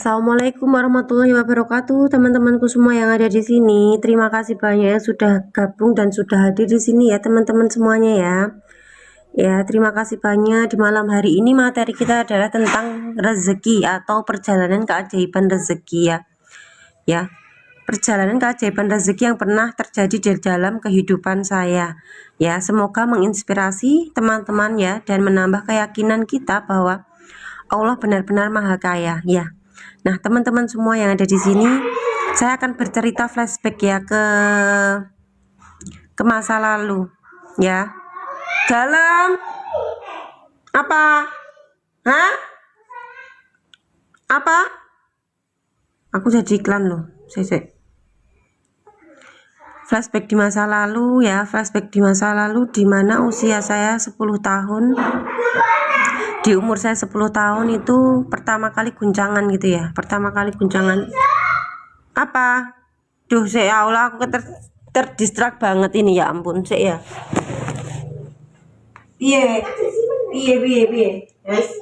Assalamualaikum warahmatullahi wabarakatuh, teman-temanku semua yang ada di sini. Terima kasih banyak yang sudah gabung dan sudah hadir di sini ya, teman-teman semuanya ya. Ya, terima kasih banyak. Di malam hari ini materi kita adalah tentang rezeki atau perjalanan keajaiban rezeki ya. Ya, perjalanan keajaiban rezeki yang pernah terjadi di dalam kehidupan saya. Ya, semoga menginspirasi teman-teman ya dan menambah keyakinan kita bahwa Allah benar-benar Maha Kaya ya. Nah, teman-teman semua yang ada di sini, saya akan bercerita flashback ya ke masa lalu ya. Dalam apa? Hah? Apa? Aku jadi iklan loh. Flashback di masa lalu ya, flashback di masa lalu di mana usia saya 10 tahun. Di umur saya 10 tahun itu pertama kali guncangan gitu ya. Pertama kali guncangan. Apa? Duh, ya Allah, aku terdistrak banget ini, ya ampun, ya. Piye? Piye. Yes.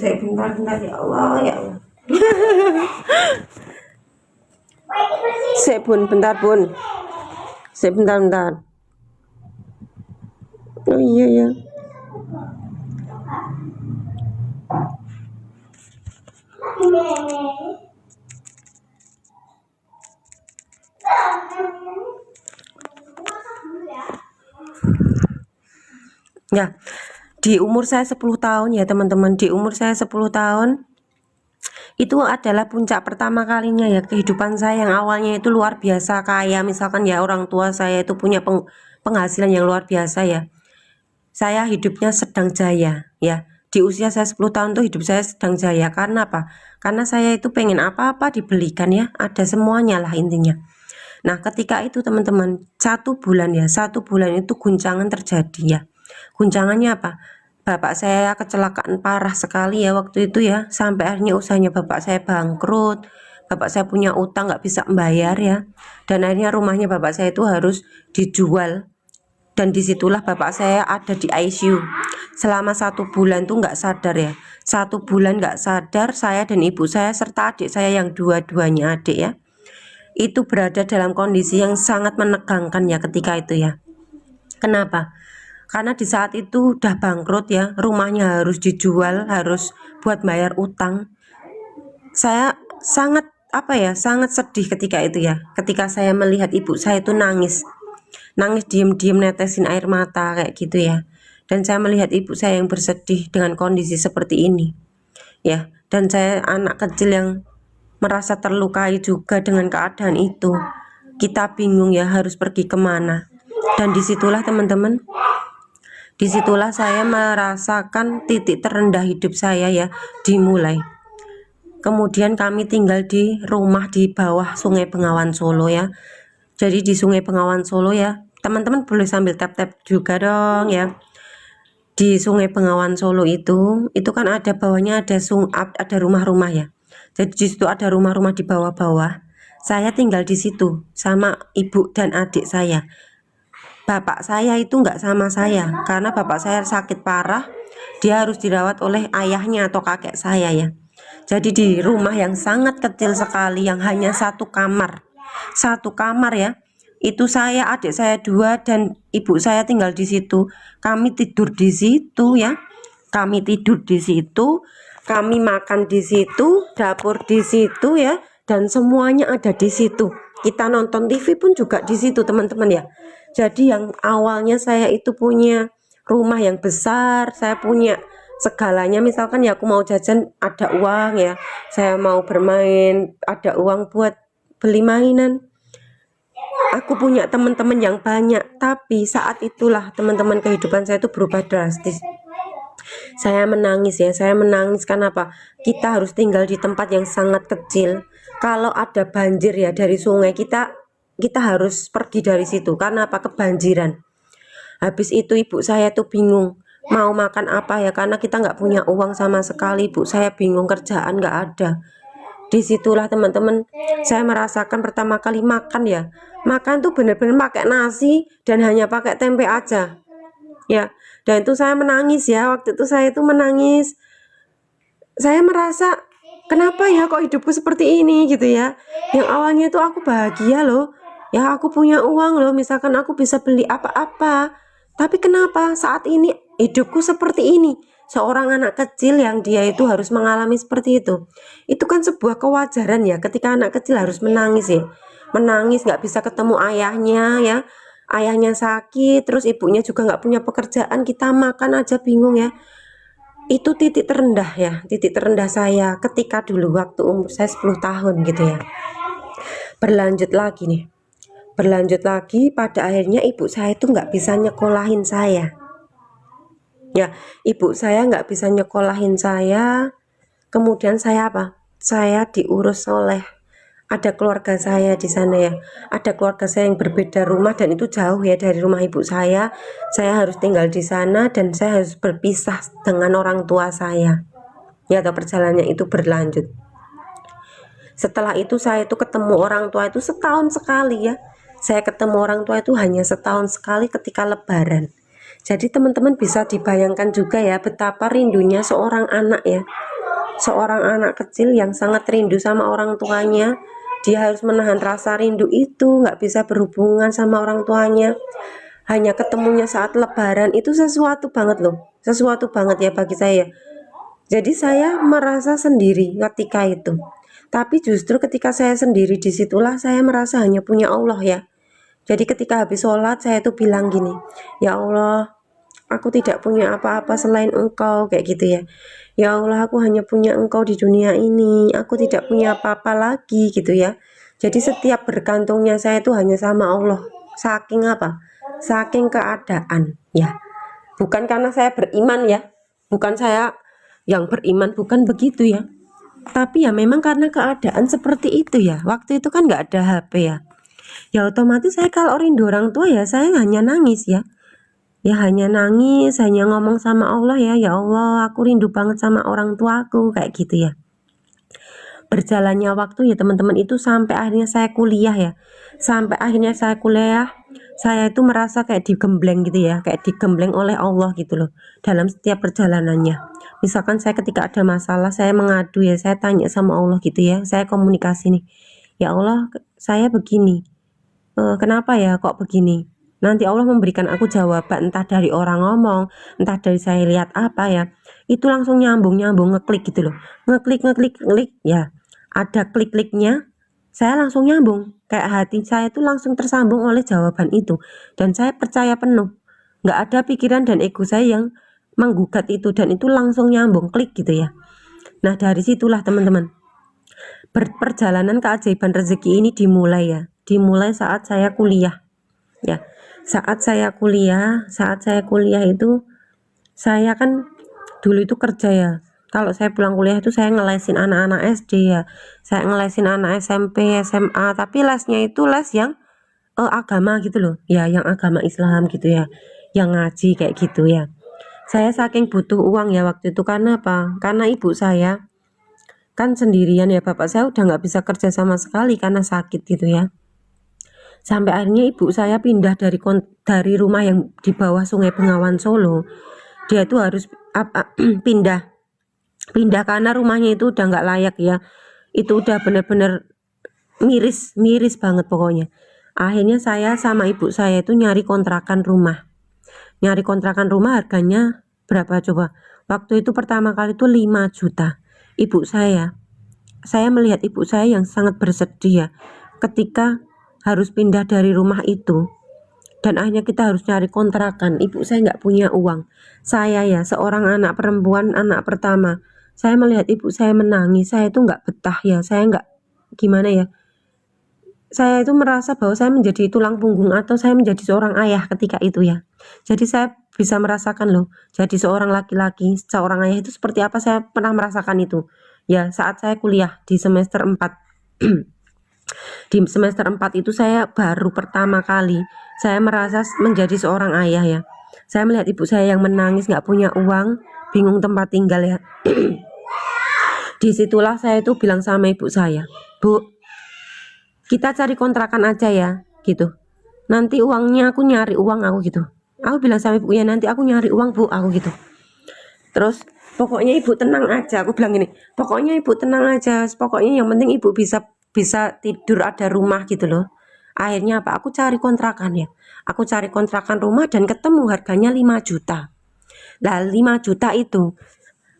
Saya bentar ya Allah ya Allah. Saya bentar bun. Saya bentar. Oh iya ya. Ya, di umur saya 10 tahun ya teman-teman, di umur saya 10 tahun itu adalah puncak pertama kalinya ya kehidupan saya yang awalnya itu luar biasa kaya. Misalkan ya orang tua saya itu punya penghasilan yang luar biasa ya. Saya hidupnya sedang jaya ya. Di usia saya 10 tahun tuh hidup saya sedang jaya. Karena apa? Karena saya itu pengen apa-apa dibelikan ya, ada semuanya lah intinya. Nah, ketika itu teman-teman, satu bulan itu guncangan terjadi ya. Guncangannya apa? Bapak saya kecelakaan parah sekali ya waktu itu ya, sampai akhirnya usahanya bapak saya bangkrut. Bapak saya punya utang nggak bisa membayar ya, dan akhirnya rumahnya bapak saya itu harus dijual. Dan disitulah bapak saya ada di ICU selama 1 bulan tuh nggak sadar ya. 1 bulan nggak sadar, saya dan ibu saya serta adik saya yang dua-duanya adik ya, itu berada dalam kondisi yang sangat menegangkan ya ketika itu ya. Kenapa? Karena di saat itu udah bangkrut ya, rumahnya harus dijual, harus buat bayar utang. Saya sangat sangat sedih ketika itu ya. Ketika saya melihat ibu saya itu nangis diem-diem netesin air mata kayak gitu ya. Dan saya melihat ibu saya yang bersedih dengan kondisi seperti ini ya. Dan saya anak kecil yang merasa terlukai juga dengan keadaan itu. Kita bingung ya harus pergi kemana. Dan disitulah teman-teman, disitulah saya merasakan titik terendah hidup saya ya dimulai. Kemudian kami tinggal di rumah di bawah Sungai Bengawan Solo ya. Jadi di Sungai Bengawan Solo ya, teman-teman boleh sambil tap-tap juga dong ya. Di Sungai Bengawan Solo itu kan ada bawahnya ada rumah-rumah ya. Jadi di situ ada rumah-rumah di bawah-bawah. Saya tinggal di situ sama ibu dan adik saya. Bapak saya itu nggak sama saya karena bapak saya sakit parah, dia harus dirawat oleh ayahnya atau kakek saya ya. Jadi di rumah yang sangat kecil sekali yang hanya satu kamar ya, itu saya, adik saya 2 dan ibu saya tinggal di situ. Kami tidur di situ ya, kami tidur di situ, kami makan di situ, dapur di situ ya, dan semuanya ada di situ. Kita nonton TV pun juga di situ teman-teman ya. Jadi yang awalnya saya itu punya rumah yang besar, saya punya segalanya. Misalkan ya aku mau jajan ada uang ya, saya mau bermain ada uang buat beli mainan. Aku punya teman-teman yang banyak, tapi saat itulah teman-teman kehidupan saya itu berubah drastis. Saya menangis ya, saya menangis karena apa? Kita harus tinggal di tempat yang sangat kecil. Kalau ada banjir ya dari sungai, kita harus pergi dari situ karena apa? Kebanjiran. Habis itu ibu saya tuh bingung mau makan apa ya, karena kita nggak punya uang sama sekali. Ibu saya bingung, kerjaan nggak ada. Disitulah teman-teman saya merasakan pertama kali makan ya, makan tuh bener-bener pakai nasi dan hanya pakai tempe aja ya. Dan itu saya menangis ya, waktu itu saya itu menangis. Saya merasa kenapa ya kok hidupku seperti ini gitu ya. Yang awalnya itu aku bahagia loh ya, aku punya uang loh, misalkan aku bisa beli apa-apa. Tapi kenapa saat ini hidupku seperti ini? Seorang anak kecil yang dia itu harus mengalami seperti itu. Itu kan sebuah kewajaran ya, ketika anak kecil harus menangis ya. Menangis nggak bisa ketemu ayahnya ya. Ayahnya sakit, terus ibunya juga nggak punya pekerjaan, kita makan aja bingung ya. Itu titik terendah ya, titik terendah saya ketika dulu waktu umur saya 10 tahun gitu ya. Berlanjut lagi pada akhirnya ibu saya itu nggak bisa nyekolahin saya ya. Ibu saya nggak bisa nyekolahin saya, kemudian saya apa, saya diurus oleh ada keluarga saya di sana ya. Ada keluarga saya yang berbeda rumah dan itu jauh ya dari rumah ibu saya. Saya harus tinggal di sana dan saya harus berpisah dengan orang tua saya ya, atau perjalanannya itu berlanjut. Setelah itu saya itu ketemu orang tua itu setahun sekali ya. Saya ketemu orang tua itu hanya setahun sekali ketika lebaran. Jadi teman-teman bisa dibayangkan juga ya betapa rindunya seorang anak ya. Seorang anak kecil yang sangat rindu sama orang tuanya. Dia harus menahan rasa rindu itu, nggak bisa berhubungan sama orang tuanya. Hanya ketemunya saat lebaran, itu sesuatu banget loh. Sesuatu banget ya bagi saya. Jadi saya merasa sendiri ketika itu. Tapi justru ketika saya sendiri, disitulah saya merasa hanya punya Allah ya. Jadi ketika habis sholat saya tuh bilang gini, ya Allah, aku tidak punya apa-apa selain Engkau, kayak gitu ya. Ya Allah, aku hanya punya Engkau di dunia ini, aku tidak punya apa-apa lagi gitu ya. Jadi setiap bergantungnya saya itu hanya sama Allah. Saking apa? Saking keadaan ya. Bukan karena saya beriman ya, bukan saya yang beriman, bukan begitu ya. Tapi ya memang karena keadaan seperti itu ya. Waktu itu kan nggak ada HP ya. Ya otomatis saya kalau rindu orang tua ya saya hanya nangis ya. Ya hanya nangis, hanya ngomong sama Allah ya, ya Allah aku rindu banget sama orang tuaku, kayak gitu ya. Berjalannya waktu ya teman-teman itu sampai akhirnya saya kuliah ya. Sampai akhirnya saya kuliah, saya itu merasa kayak digembleng gitu ya, kayak digembleng oleh Allah gitu loh dalam setiap perjalanannya. Misalkan saya ketika ada masalah saya mengadu ya, saya tanya sama Allah gitu ya, saya komunikasi nih. Ya Allah, saya begini. Kenapa ya kok begini? Nanti Allah memberikan aku jawaban, entah dari orang ngomong, entah dari saya lihat apa ya. Itu langsung nyambung ngeklik gitu loh. Ngeklik ya. Ada klik-kliknya, saya langsung nyambung. Kayak hati saya itu langsung tersambung oleh jawaban itu. Dan saya percaya penuh. Nggak ada pikiran dan ego saya yang menggugat itu, dan itu langsung nyambung, klik gitu ya. Nah dari situlah teman-teman, perjalanan keajaiban rezeki ini dimulai ya. Dimulai saat saya kuliah ya. Saat saya kuliah itu saya kan dulu itu kerja ya. Kalau saya pulang kuliah itu saya ngelesin anak-anak SD ya. Saya ngelesin anak SMP, SMA, tapi lesnya itu les yang agama gitu loh. Ya, yang agama Islam gitu ya. Yang ngaji kayak gitu ya. Saya saking butuh uang ya waktu itu, karena apa? Karena ibu saya kan sendirian ya, bapak saya udah nggak bisa kerja sama sekali karena sakit gitu ya. Sampai akhirnya ibu saya pindah dari rumah yang di bawah Sungai Bengawan Solo. Dia tuh harus pindah karena rumahnya itu udah nggak layak ya. Itu udah bener-bener miris banget pokoknya. Akhirnya saya sama ibu saya itu nyari kontrakan rumah. Nyari kontrakan rumah harganya berapa coba? Waktu itu pertama kali itu 5 juta. Saya melihat ibu saya yang sangat bersedih ya ketika harus pindah dari rumah itu, dan akhirnya kita harus cari kontrakan. Ibu saya nggak punya uang. Saya ya seorang anak perempuan, anak pertama, saya melihat ibu saya menangis, saya itu nggak betah ya. Saya nggak, gimana ya, saya itu merasa bahwa saya menjadi tulang punggung atau saya menjadi seorang ayah ketika itu ya. Jadi saya bisa merasakan loh, jadi seorang laki-laki, seorang ayah itu seperti apa. Saya pernah merasakan itu ya saat saya kuliah di semester 4. Di semester 4 itu saya baru pertama kali saya merasa menjadi seorang ayah ya. Saya melihat ibu saya yang menangis, nggak punya uang, bingung tempat tinggal ya. Disitulah saya itu bilang sama ibu saya, Bu, kita cari kontrakan aja ya, gitu. Nanti uangnya aku nyari uang aku gitu. Aku bilang sama ibu, ya nanti aku nyari uang Bu, aku gitu. Terus pokoknya ibu tenang aja, aku bilang gini, pokoknya ibu tenang aja, pokoknya yang penting ibu bisa tidur, ada rumah gitu loh. Akhirnya apa, aku cari kontrakan ya, aku cari kontrakan rumah dan ketemu harganya 5 juta. Lah 5 juta itu,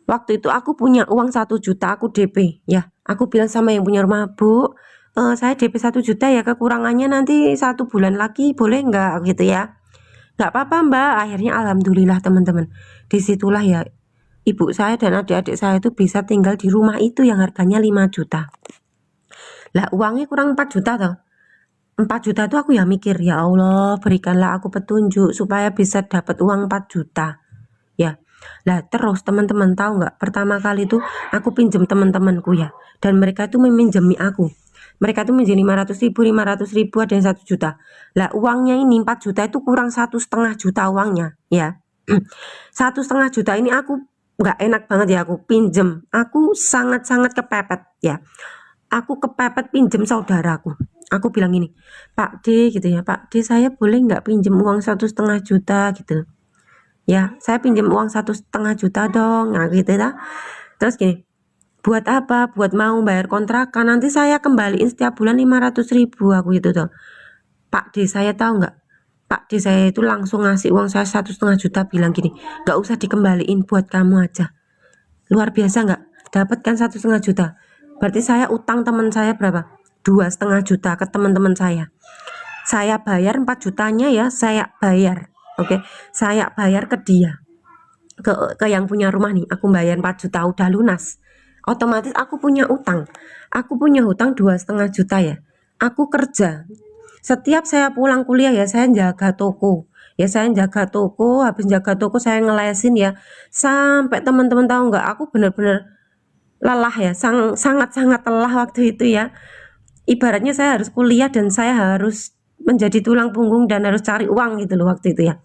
waktu itu aku punya uang 1 juta, aku DP ya. Aku bilang sama yang punya rumah, Bu, saya DP 1 juta ya, kekurangannya nanti 1 bulan lagi boleh nggak gitu ya. Nggak apa-apa Mbak. Akhirnya alhamdulillah teman-teman, disitulah ya ibu saya dan adik-adik saya itu bisa tinggal di rumah itu yang harganya 5 juta. Lah uangnya kurang 4 juta toh. 4 juta tuh aku ya mikir, ya Allah berikanlah aku petunjuk supaya bisa dapat uang 4 juta ya. Lah terus teman-teman tahu nggak, pertama kali tuh aku pinjem teman-temanku ya, dan mereka tuh meminjami aku. Mereka tuh minjem 500 ribu, 500 ribu, ada yang 1 juta. Lah uangnya ini 4 juta itu kurang 1,5 juta uangnya ya. 1,5 juta ini aku nggak enak banget ya, aku pinjem, aku sangat-sangat kepepet ya. Aku kepepet pinjem saudaraku. Aku bilang gini, Pak D gitu ya, Pak D saya boleh nggak pinjem uang 1,5 juta gitu ya, saya pinjam uang 1,5 juta dong, nah gitu ya. Terus gini, buat apa, buat mau bayar kontrakan, nanti saya kembaliin setiap bulan 500 ribu, aku gitu tuh. Pak D saya tahu nggak, Pak D saya itu langsung ngasih uang saya 1,5 juta, bilang gini, nggak usah dikembaliin, buat kamu aja. Luar biasa nggak, dapat kan 1,5 juta. Berarti saya utang teman saya berapa, 2,5 juta ke teman-teman saya bayar 4 jutanya ya, saya bayar. Oke, saya bayar ke dia, ke yang punya rumah nih, aku bayar 4 juta udah lunas. Otomatis aku punya utang. Aku punya hutang 2,5 juta ya. Aku kerja. Setiap saya pulang kuliah ya, saya jaga toko. Ya saya jaga toko, habis jaga toko saya ngelesin ya. Sampai teman-teman tahu nggak, aku bener-bener lelah ya, sangat-sangat lelah waktu itu ya. Ibaratnya saya harus kuliah dan saya harus menjadi tulang punggung dan harus cari uang gitu loh waktu itu ya.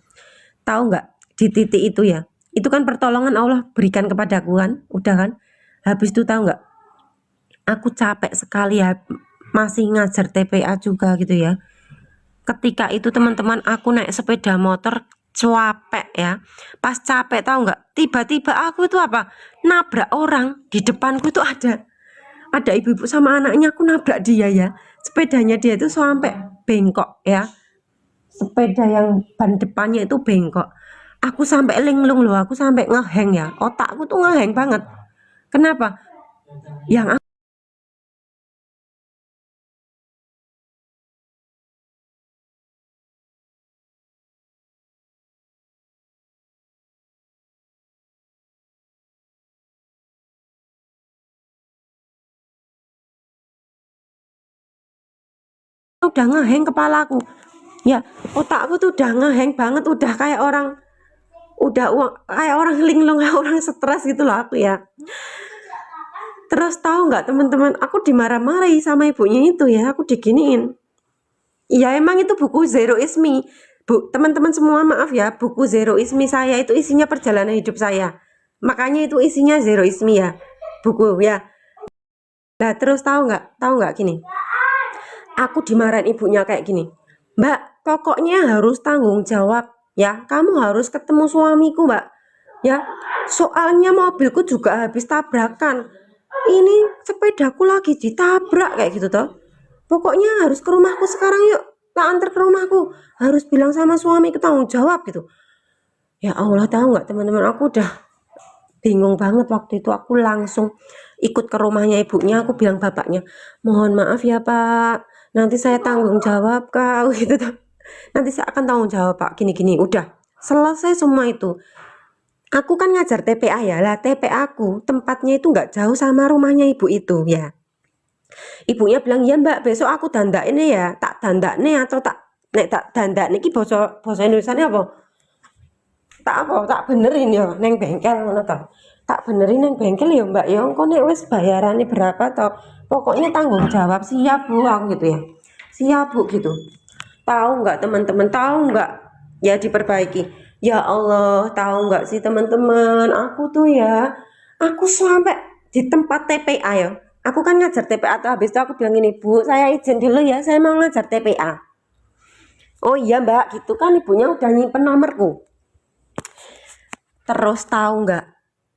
Tahu nggak, di titik itu ya, itu kan pertolongan Allah berikan kepadaku kan, udah kan. Habis itu tahu nggak, aku capek sekali ya, masih ngajar TPA juga gitu ya. Ketika itu teman-teman, aku naik sepeda motor capek ya. Pas capek tahu nggak, tiba-tiba aku itu apa, nabrak orang. Di depanku itu ada ibu-ibu sama anaknya, aku nabrak dia ya. Sepedanya dia itu sampai bengkok ya, sepeda yang ban depannya itu bengkok. Aku sampai linglung loh, aku sampai ngeheng ya, otakku tuh ngeheng banget. Kenapa? Yang aku udah ngeheng kepalaku ya, otakku tuh udah ngeheng banget, udah kayak orang, kayak orang linglung, kayak orang stres gitu loh aku ya. Terus tahu nggak teman-teman, aku dimarah-marahi sama ibunya itu ya, aku diginiin. Ya emang itu buku Zero Is Me. Bu, teman-teman semua maaf ya, buku Zero Is Me saya itu isinya perjalanan hidup saya. Makanya itu isinya Zero Is Me ya, buku ya. Nah terus tahu nggak gini, aku dimarahin ibunya kayak gini, Mbak, pokoknya harus tanggung jawab ya, kamu harus ketemu suamiku Mbak ya, soalnya mobilku juga habis tabrakan, ini sepedaku lagi ditabrak kayak gitu toh. Pokoknya harus ke rumahku sekarang, yuk tak antar ke rumahku, harus bilang sama suami, tanggung jawab gitu. Ya Allah, tahu nggak teman-teman, aku udah bingung banget waktu itu. Aku langsung ikut ke rumahnya ibunya, aku bilang bapaknya, mohon maaf ya Pak, nanti saya tanggung jawab Kak gitu tuh. Nanti saya akan tanggung jawab Pak, gini-gini. Udah selesai semua itu. Aku kan ngajar TPA ya, lah TPA aku tempatnya itu nggak jauh sama rumahnya ibu itu ya. Ibunya bilang, ya Mbak, besok aku dandak ini ya, tak dandak nih atau tak nek tak dandak niki basa Indonesia apa? Tak benerin ya neng bengkel ngono to. Tak benerin neng bengkel ya Mbak ya, engko nek wis bayarannya berapa toh. Pokoknya tanggung jawab, siap Bu, aku gitu ya. Siap Bu gitu. Tahu nggak teman-teman, tahu nggak? Ya diperbaiki. Ya Allah, tahu nggak sih teman-teman, aku tuh ya, aku sampai di tempat TPA ya. Aku kan ngajar TPA tuh, habis itu aku bilang gini, Bu, saya izin dulu ya, saya mau ngajar TPA. Oh iya Mbak, gitu kan ibunya udah nyimpen nomorku. Terus tahu nggak,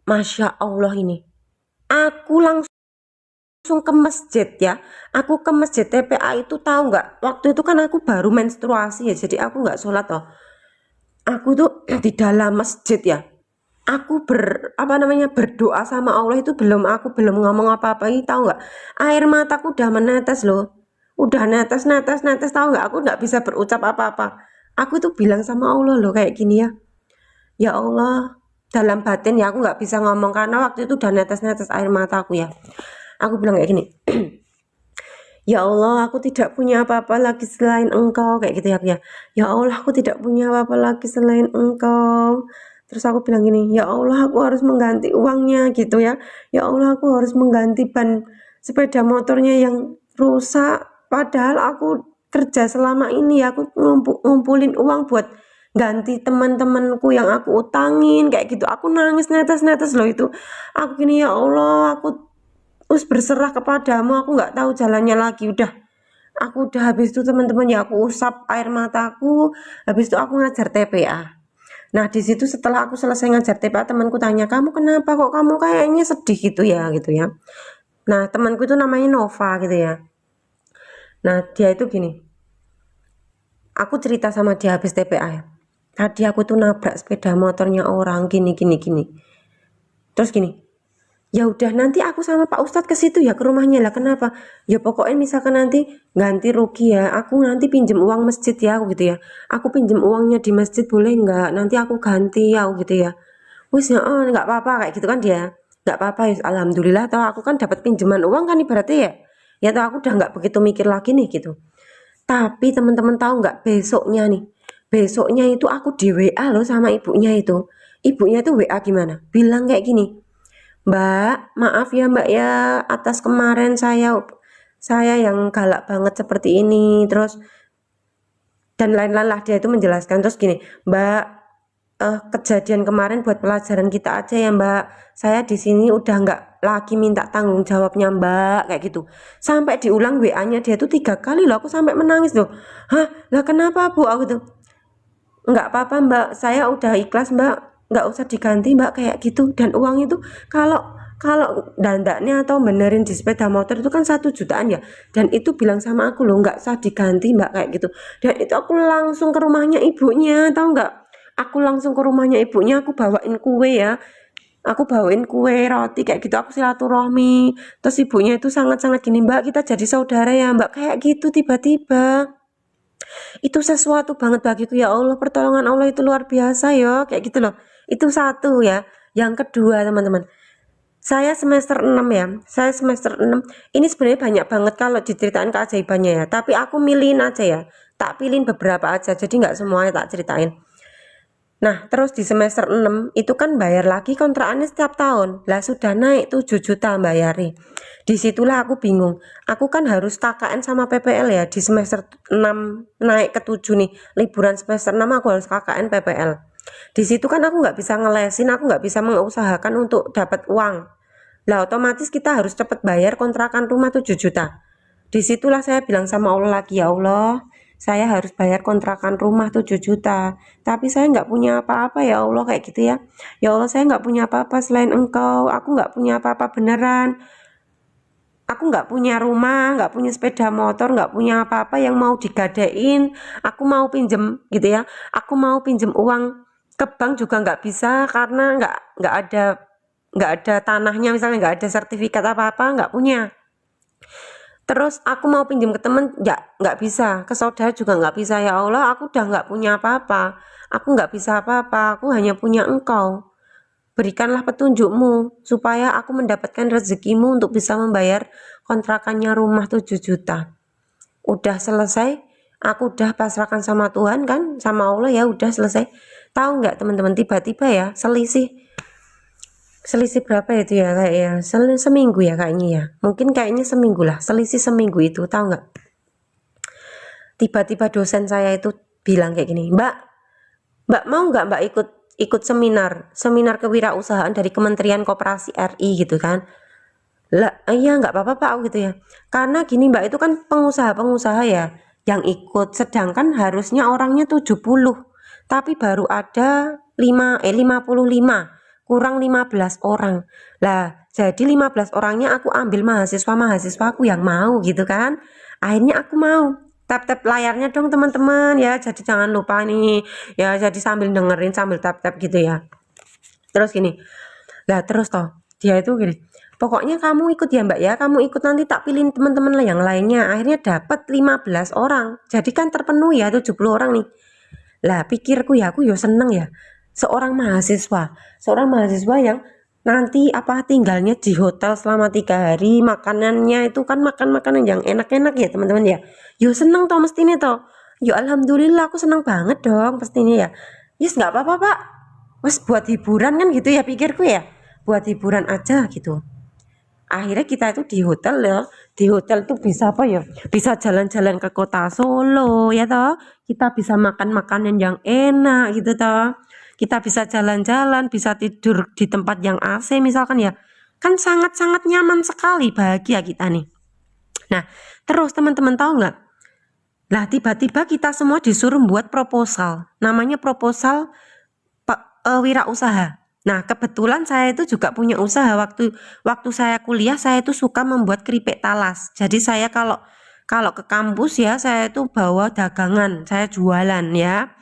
Masya Allah ini, aku langsung ke masjid ya. Aku ke masjid TPA itu tahu nggak, waktu itu kan aku baru menstruasi ya, jadi aku nggak sholat toh. Aku tuh di dalam masjid ya, aku apa namanya berdoa sama Allah itu aku belum ngomong apa-apa ini tahu nggak, air mataku udah menetes loh, udah netes netes netes tahu nggak, aku nggak bisa berucap apa-apa. Aku tuh bilang sama Allah loh kayak gini ya, ya Allah, dalam batin ya aku nggak bisa ngomong karena waktu itu udah netes netes air mataku ya. Aku bilang kayak gini, ya Allah, aku tidak punya apa-apa lagi selain Engkau, kayak gitu ya aku ya. Ya Allah, aku tidak punya apa-apa lagi selain Engkau. Terus aku bilang gini, ya Allah, aku harus mengganti uangnya gitu ya. Ya Allah, aku harus mengganti ban sepeda motornya yang rusak. Padahal aku kerja selama ini ya, aku ngumpulin uang buat ganti teman-temanku yang aku utangin kayak gitu. Aku nangis netes-netes loh itu. Aku gini, ya Allah, aku terus berserah kepadamu, aku nggak tahu jalannya lagi. Aku udah habis itu teman-teman ya, aku usap air mataku, habis itu aku ngajar TPA. Nah di situ setelah aku selesai ngajar TPA, temanku tanya, kamu kenapa kok kamu kayaknya sedih gitu ya, gitu ya. Nah temanku itu namanya Nova gitu ya. Nah dia itu gini, aku cerita sama dia habis TPA ya, tadi aku tuh nabrak sepeda motornya orang gini gini gini. Terus gini, ya udah nanti aku sama Pak Ustadz ke situ ya, ke rumahnya lah. Kenapa? Ya pokoknya misalkan nanti ganti rugi ya, aku nanti pinjem uang masjid ya, aku gitu ya. Aku pinjem uangnya di masjid boleh nggak? Nanti aku ganti ya, aku gitu ya. Wis ya, oh nggak apa-apa kayak gitu kan dia. Nggak apa-apa ya, alhamdulillah. Tahu aku kan dapat pinjaman uang kan ibaratnya ya. Ya tahu aku udah nggak begitu mikir lagi nih gitu. Tapi teman-teman tahu nggak besoknya nih? Besoknya itu aku di WA loh sama ibunya itu. Ibunya itu WA gimana? Bilang kayak gini, Mbak, maaf ya Mbak ya atas kemarin saya yang galak banget seperti ini. Terus dan lain-lain lah, dia itu menjelaskan. Terus gini, Mbak, kejadian kemarin buat pelajaran kita aja ya Mbak. Saya di sini udah nggak lagi minta tanggung jawabnya Mbak, kayak gitu. Sampai diulang WA-nya dia tuh 3 kali loh. Aku sampai menangis loh. Hah, lah kenapa Bu? Aku tuh nggak apa-apa Mbak, saya udah ikhlas Mbak, nggak usah diganti Mbak, kayak gitu. Dan uang itu kalau kalau dandaknya atau benerin di sepeda motor itu kan 1 jutaan ya, dan itu bilang sama aku loh nggak usah diganti Mbak, kayak gitu. Dan itu aku langsung ke rumahnya ibunya, tahu nggak, aku langsung ke rumahnya ibunya, aku bawain kue ya, aku bawain kue roti kayak gitu, aku silaturahmi. Terus ibunya itu sangat-sangat gini, Mbak kita jadi saudara ya Mbak, kayak gitu. Tiba-tiba itu sesuatu banget bagiku, ya Allah, pertolongan Allah itu luar biasa ya, kayak gitu loh. Itu satu ya. Yang kedua teman-teman, saya semester 6 ya, saya semester 6 ini sebenarnya banyak banget kalau diceritain keajaibannya ya, tapi aku milihin aja ya, tak pilihin beberapa aja, jadi nggak semuanya tak ceritain. Nah terus di semester 6 itu kan bayar lagi kontrakannya setiap tahun lah, sudah naik 7 juta bayari. Disitulah aku bingung, aku kan harus KKN sama PPL ya di semester 6 naik ke 7 nih, liburan semester 6 aku harus KKN PPL. Di situ kan aku nggak bisa ngelesin, aku nggak bisa mengusahakan untuk dapat uang lah, otomatis kita harus cepat bayar kontrakan rumah 7 juta. Disitulah saya bilang sama Allah lagi, ya Allah, saya harus bayar kontrakan rumah 7 juta, tapi saya nggak punya apa-apa ya Allah, kayak gitu ya. Ya Allah, saya nggak punya apa-apa selain Engkau, aku nggak punya apa-apa beneran. Aku nggak punya rumah, nggak punya sepeda motor, nggak punya apa-apa yang mau digadein. Aku mau pinjem gitu ya, aku mau pinjem uang ke bank juga nggak bisa karena nggak ada tanahnya, misalnya nggak ada sertifikat apa-apa, nggak punya. Terus aku mau pinjam ke temen, nggak bisa, ke saudara juga nggak bisa. Ya Allah, aku udah nggak punya apa-apa, aku nggak bisa apa-apa, aku hanya punya Engkau. Berikanlah petunjukmu supaya aku mendapatkan rezekimu untuk bisa membayar kontrakannya rumah 7 juta. Udah selesai, aku udah pasrahkan sama Tuhan kan, sama Allah, ya udah selesai. Tahu nggak teman-teman, tiba-tiba ya selisih selisih berapa itu ya, kayak ya seminggu ya kayaknya ya, mungkin kayaknya seminggu lah, selisih seminggu itu. Tahu nggak, tiba-tiba dosen saya itu bilang kayak gini, Mbak Mbak mau nggak Mbak ikut seminar kewirausahaan dari Kementerian Koperasi RI gitu kan? Lah, iya nggak apa-apa Pak gitu ya. Karena gini Mbak, itu kan pengusaha-pengusaha ya yang ikut, sedangkan harusnya orangnya 70, tapi baru ada 55, kurang 15 orang. Lah, jadi 15 orangnya aku ambil mahasiswa-mahasiswaku yang mau gitu kan. Akhirnya aku mau. Tap-tap layarnya dong teman-teman ya. Jadi jangan lupa nih ya, jadi sambil dengerin sambil tap-tap gitu ya. Terus gini. Lah terus toh dia itu gini, pokoknya kamu ikut ya Mbak ya, kamu ikut nanti tak pilih teman-teman yang lainnya. Akhirnya dapat 15 orang. Jadi kan terpenuhi ya 70 orang nih. Lah pikirku ya, aku yo seneng ya. Seorang mahasiswa yang nanti apa tinggalnya di hotel selama 3 hari, makanannya itu kan makan makanan yang enak-enak ya teman-teman ya. Yo seneng toh mestinya toh. Yo alhamdulillah aku seneng banget dong pastinya ya. Yes nggak apa-apa Pak. Wes buat hiburan kan gitu ya pikirku ya. Buat hiburan aja gitu. Akhirnya kita itu di hotel ya, di hotel tuh bisa apa ya, bisa jalan-jalan ke kota Solo ya toh, kita bisa makan makanan yang enak gitu toh, kita bisa jalan-jalan, bisa tidur di tempat yang AC misalkan ya, kan sangat-sangat nyaman sekali, bahagia kita nih. Nah terus teman-teman tahu nggak, lah tiba-tiba kita semua disuruh buat proposal, namanya proposal wirausaha. Nah, kebetulan saya itu juga punya usaha. Waktu saya kuliah, saya itu suka membuat keripik talas. Jadi saya kalau kalau ke kampus ya, saya itu bawa dagangan, saya jualan ya.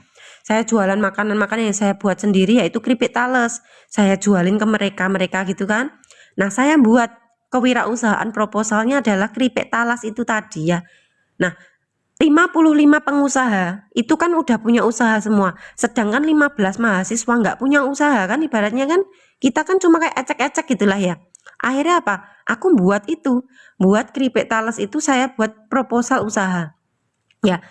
Saya jualan makanan-makanan yang saya buat sendiri, yaitu keripik talas. Saya jualin ke mereka-mereka gitu kan. Nah, saya buat kewirausahaan proposalnya adalah keripik talas itu tadi ya. Nah, 55 pengusaha itu kan udah punya usaha semua, sedangkan 15 mahasiswa nggak punya usaha kan, ibaratnya kan kita kan cuma kayak ecek-ecek gitulah ya. Akhirnya apa? Aku buat buat keripik talas itu saya buat proposal usaha. Ya.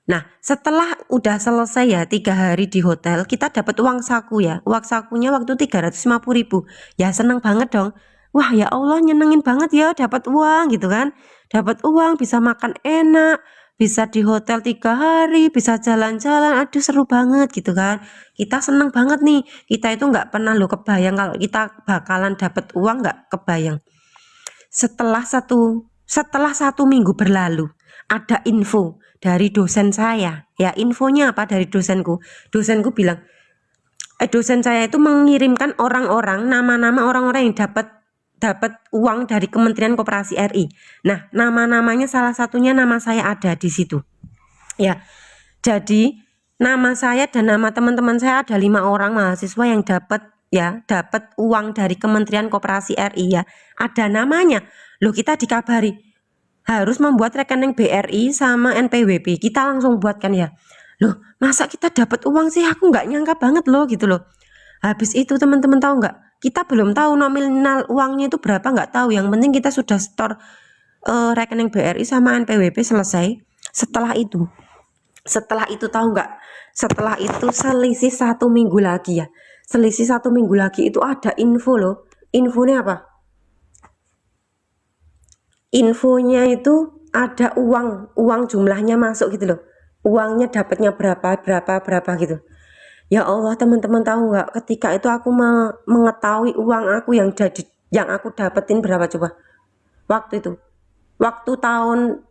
Nah, setelah udah selesai ya 3 hari di hotel, kita dapat uang saku ya. Uang sakunya waktu 350.000. Ya seneng banget dong. Wah ya Allah nyenengin banget ya dapat uang gitu kan. Dapat uang, bisa makan enak, bisa di hotel 3 hari, bisa jalan-jalan. Aduh seru banget gitu kan. Kita seneng banget nih. Kita itu nggak pernah lo kebayang kalau kita bakalan dapat uang, nggak kebayang. Setelah satu minggu berlalu, ada info dari dosen saya. Ya, infonya apa dari dosenku? Dosenku bilang, dosen saya itu mengirimkan orang-orang, nama-nama orang-orang yang dapat uang dari Kementerian Koperasi RI. Nah, nama-namanya salah satunya nama saya ada di situ. Ya, jadi nama saya dan nama teman-teman saya ada 5 orang mahasiswa yang dapat uang dari Kementerian Koperasi RI ya. Ada namanya. Loh kita dikabari harus membuat rekening BRI sama NPWP. Kita langsung buatkan ya. Loh masa kita dapat uang sih, aku nggak nyangka banget loh gitu loh. Habis itu teman-teman tahu nggak? Kita belum tahu nominal uangnya itu berapa, nggak tahu. Yang penting kita sudah store rekening BRI sama NPWP selesai. Setelah itu tahu nggak? Setelah itu selisih 1 minggu lagi ya. Selisih 1 minggu lagi itu ada info loh. Infonya apa? Infonya itu ada uang jumlahnya masuk gitu loh. Uangnya dapatnya berapa gitu. Ya Allah teman-teman tahu nggak? Ketika itu aku mengetahui uang aku yang aku dapetin berapa coba? Waktu itu. Waktu tahun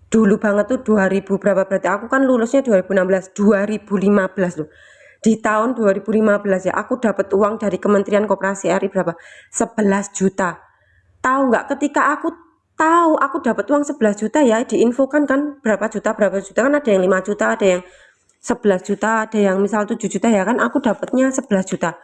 dulu banget tuh 2000 berapa, berarti aku kan lulusnya 2015 loh. Di tahun 2015 ya aku dapat uang dari Kementerian Koperasi RI berapa? 11 juta. Tahu nggak, ketika aku tahu aku dapat uang 11 juta ya, diinfokan kan berapa juta kan, ada yang 5 juta, ada yang 11 juta, ada yang misal 7 juta ya kan, aku dapatnya 11 juta.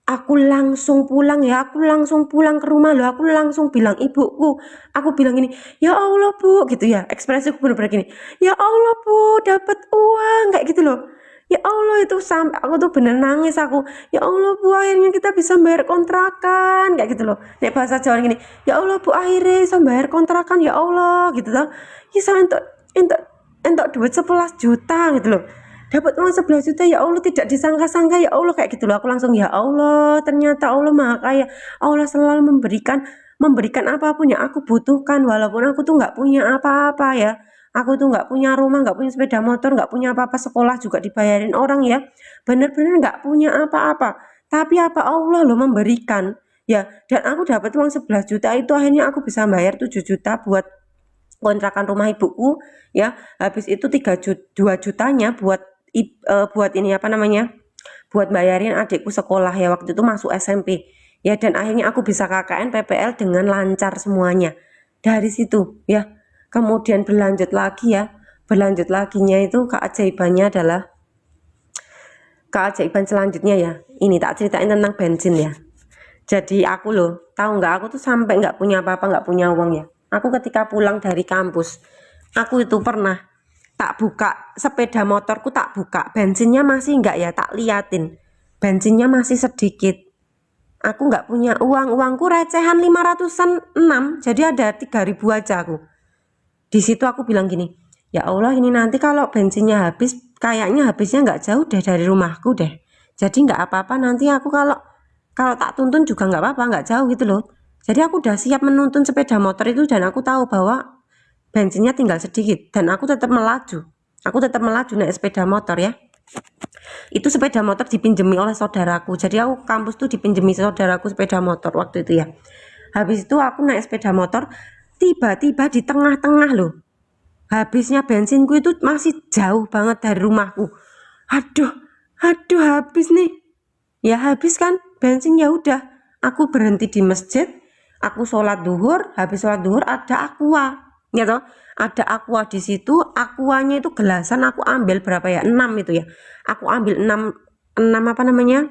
Aku langsung pulang ke rumah loh, aku langsung bilang ibuku, aku bilang gini, ya Allah Bu, gitu ya, ekspresiku bener-bener gini, ya Allah Bu, dapat uang, kayak gitu loh. Ya Allah, itu sampai aku tuh bener nangis aku. Ya Allah Bu, akhirnya kita bisa bayar kontrakan, kayak gitu loh. Nek bahasa Jawa gini, ya Allah Bu, akhirnya bisa bayar kontrakan, ya Allah, gitu loh. Ya saya entuk duit 11 juta gitu loh. Dapat uang 11 juta, ya Allah, tidak disangka-sangka, ya Allah, kayak gitu loh. Aku langsung ya Allah, ternyata Allah Maha Kaya. Allah selalu memberikan apapun yang aku butuhkan, walaupun aku tuh nggak punya apa-apa ya. Aku tuh nggak punya rumah, nggak punya sepeda motor, nggak punya apa-apa, sekolah juga dibayarin orang ya, bener-bener nggak punya apa-apa. Tapi apa Allah loh memberikan ya, dan aku dapat uang 11 juta itu akhirnya aku bisa bayar 7 juta buat kontrakan rumah ibuku ya. Habis itu 2 jutanya buat buat ini apa namanya? Buat bayarin adikku sekolah ya, waktu itu masuk SMP. Ya, dan akhirnya aku bisa KKN PPL dengan lancar semuanya. Dari situ ya. Kemudian berlanjut lagi ya. Berlanjut laginya itu keajaiban selanjutnya ya. Ini tak ceritain tentang bensin ya. Jadi aku loh, tahu nggak, aku tuh sampai nggak punya apa-apa, nggak punya uang ya. Aku ketika pulang dari kampus, aku itu pernah tak buka sepeda motorku, tak buka, bensinnya masih nggak ya, tak liatin, bensinnya masih sedikit. Aku nggak punya uang, uangku recehan 500-an 6, jadi ada 3.000 aja aku. Di situ aku bilang gini, ya Allah ini nanti kalau bensinnya habis, kayaknya habisnya nggak jauh deh dari rumahku deh. Jadi nggak apa-apa nanti aku kalau kalau tak tuntun juga nggak apa-apa, nggak jauh gitu loh. Jadi aku udah siap menuntun sepeda motor itu, dan aku tahu bahwa bensinnya tinggal sedikit, dan aku tetap melaju. Aku tetap melaju naik sepeda motor ya. Itu sepeda motor dipinjemi oleh saudaraku. Jadi aku kampus tuh dipinjemi saudaraku sepeda motor waktu itu ya. Habis itu aku naik sepeda motor, tiba-tiba di tengah-tengah loh, habisnya bensinku itu masih jauh banget dari rumahku. Aduh, aduh habis nih. Ya habis kan bensin, ya udah. Aku berhenti di masjid, aku sholat duhur, habis sholat duhur ada aqua, ya toh. Ada aqua di situ, aquanya itu gelasan aku ambil berapa ya? 6 itu ya. Aku ambil 6 apa namanya?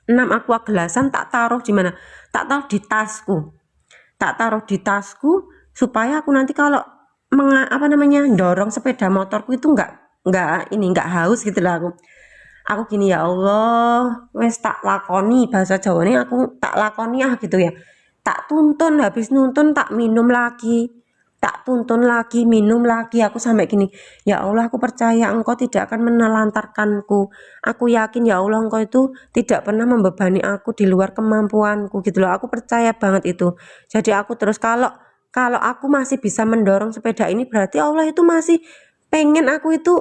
6 aqua gelasan, tak taruh di mana? Tak taruh di tasku. Tak taruh di tasku supaya aku nanti kalau apa namanya? Dorong sepeda motorku itu nggak haus gitu lah aku gini, ya Allah wes tak lakoni, bahasa Jawa ini aku tak lakoni gitu ya, tak tuntun, habis nuntun tak minum lagi, tak tuntun lagi, minum lagi, aku sampai gini, ya Allah aku percaya engkau tidak akan menelantarkanku, aku yakin ya Allah engkau itu tidak pernah membebani aku di luar kemampuanku gitu loh, aku percaya banget itu. Jadi aku terus kalau kalau aku masih bisa mendorong sepeda ini, berarti Allah itu masih pengen aku itu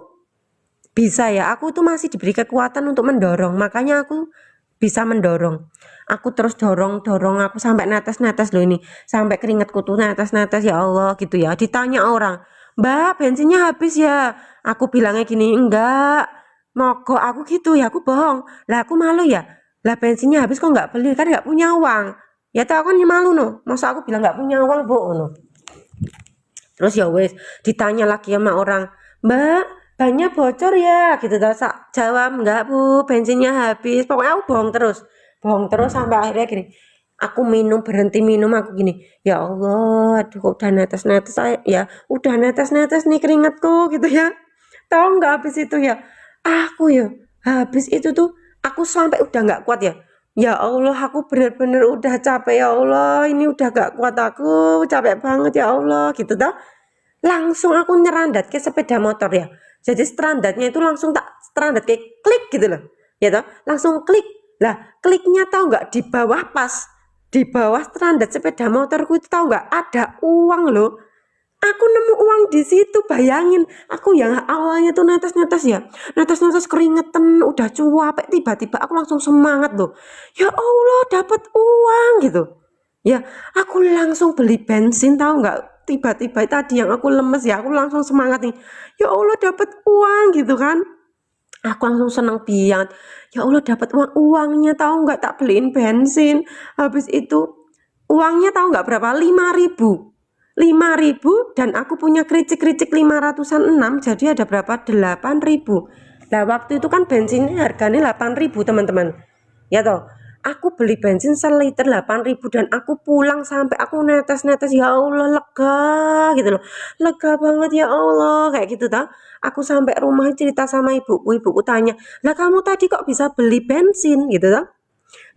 bisa ya, aku tuh masih diberi kekuatan untuk mendorong, makanya aku bisa mendorong. Aku terus dorong aku sampai netes loh ini, sampai keringatku tuh netes ya Allah gitu ya. Ditanya orang, Mbak bensinnya habis ya, aku bilangnya gini, enggak, mogok aku gitu ya, aku bohong lah, aku malu ya, lah bensinnya habis kok nggak beli, kan nggak punya uang ya, tau kan malu no, masa aku bilang nggak punya uang bu no. Terus ya wes, ditanya lagi sama orang, Mbak bannya bocor ya gitu, tak jawab enggak bu, bensinnya habis. Pokoknya aku bohong terus sampai akhirnya gini, aku minum, berhenti minum, aku gini, ya Allah aduh kok udah netes ya, udah netes nih keringatku gitu ya. Tahu nggak habis itu ya, aku ya habis itu tuh aku sampai udah nggak kuat ya. Ya Allah aku bener-bener udah capek ya Allah, ini udah gak kuat, aku capek banget ya Allah gitu tau. Langsung aku nyerandat ke sepeda motor ya, jadi strandatnya itu langsung tak strandat kayak klik gitu loh ya toh, langsung klik. Lah kliknya tahu nggak, di bawah, pas di bawah strandat sepeda motorku itu tahu nggak ada uang loh. Aku nemu uang di situ, bayangin aku yang awalnya tuh netes ya, netes keringetan udah cuap, tiba-tiba aku langsung semangat loh, ya Allah dapat uang gitu ya. Aku langsung beli bensin, tahu nggak, tiba-tiba tadi yang aku lemes ya, aku langsung semangat nih, ya Allah dapat uang gitu kan. Aku langsung seneng banget, ya Allah dapat uangnya, tahu nggak, tak beliin bensin. Habis itu uangnya tahu nggak berapa, 5.000 dan aku punya kericik 500-an 6, jadi ada berapa, 8.000. Nah waktu itu kan bensinnya harganya 8.000 teman-teman ya toh. Aku beli bensin seliter 8.000 dan aku pulang sampai aku netes ya Allah lega gitu loh, lega banget ya Allah kayak gitu toh. Aku sampai rumah cerita sama ibuku tanya, lah kamu tadi kok bisa beli bensin gitu toh,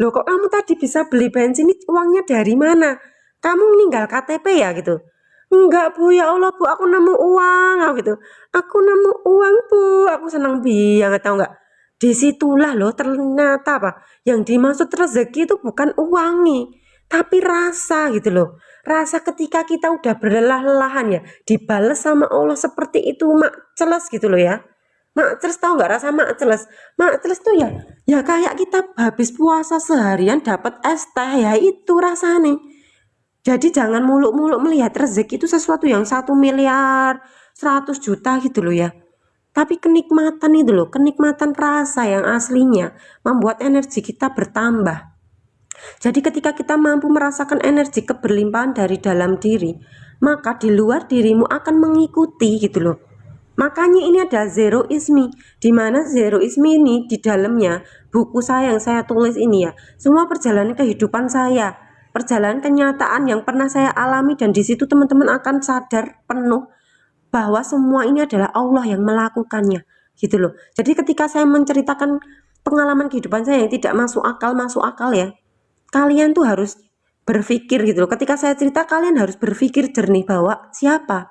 loh kok kamu tadi bisa beli bensin, ini uangnya dari mana, kamu meninggal KTP ya gitu. Enggak bu, ya Allah bu, aku nemu uang gitu, aku nemu uang bu, aku seneng banget tahu nggak. Disitulah loh ternyata apa yang dimaksud rezeki itu bukan uang nih, Tapi rasa gitu loh, rasa ketika kita udah berlelah-lelahan ya, dibales sama Allah seperti itu, mak celes gitu loh ya. Mak celes, tahu nggak rasa mak celes? Mak celes tuh ya kayak kita habis puasa seharian dapat es teh, ya itu rasanya. Jadi jangan muluk-muluk melihat rezeki itu sesuatu yang 1 miliar 100 juta gitu loh ya. Tapi kenikmatan itu loh, kenikmatan rasa yang aslinya membuat energi kita bertambah. Jadi ketika kita mampu merasakan energi keberlimpahan dari dalam diri, maka di luar dirimu akan mengikuti gitu loh. Makanya ini ada zero ismi, di mana zero ismi ini di dalamnya buku saya yang saya tulis ini ya, semua perjalanan kehidupan saya, perjalanan kenyataan yang pernah saya alami, dan di situ teman-teman akan sadar penuh bahwa semua ini adalah Allah yang melakukannya gitu loh. Jadi ketika saya menceritakan pengalaman kehidupan saya yang tidak masuk akal ya, kalian tuh harus berpikir gitu loh. Ketika saya cerita, kalian harus berpikir jernih bahwa siapa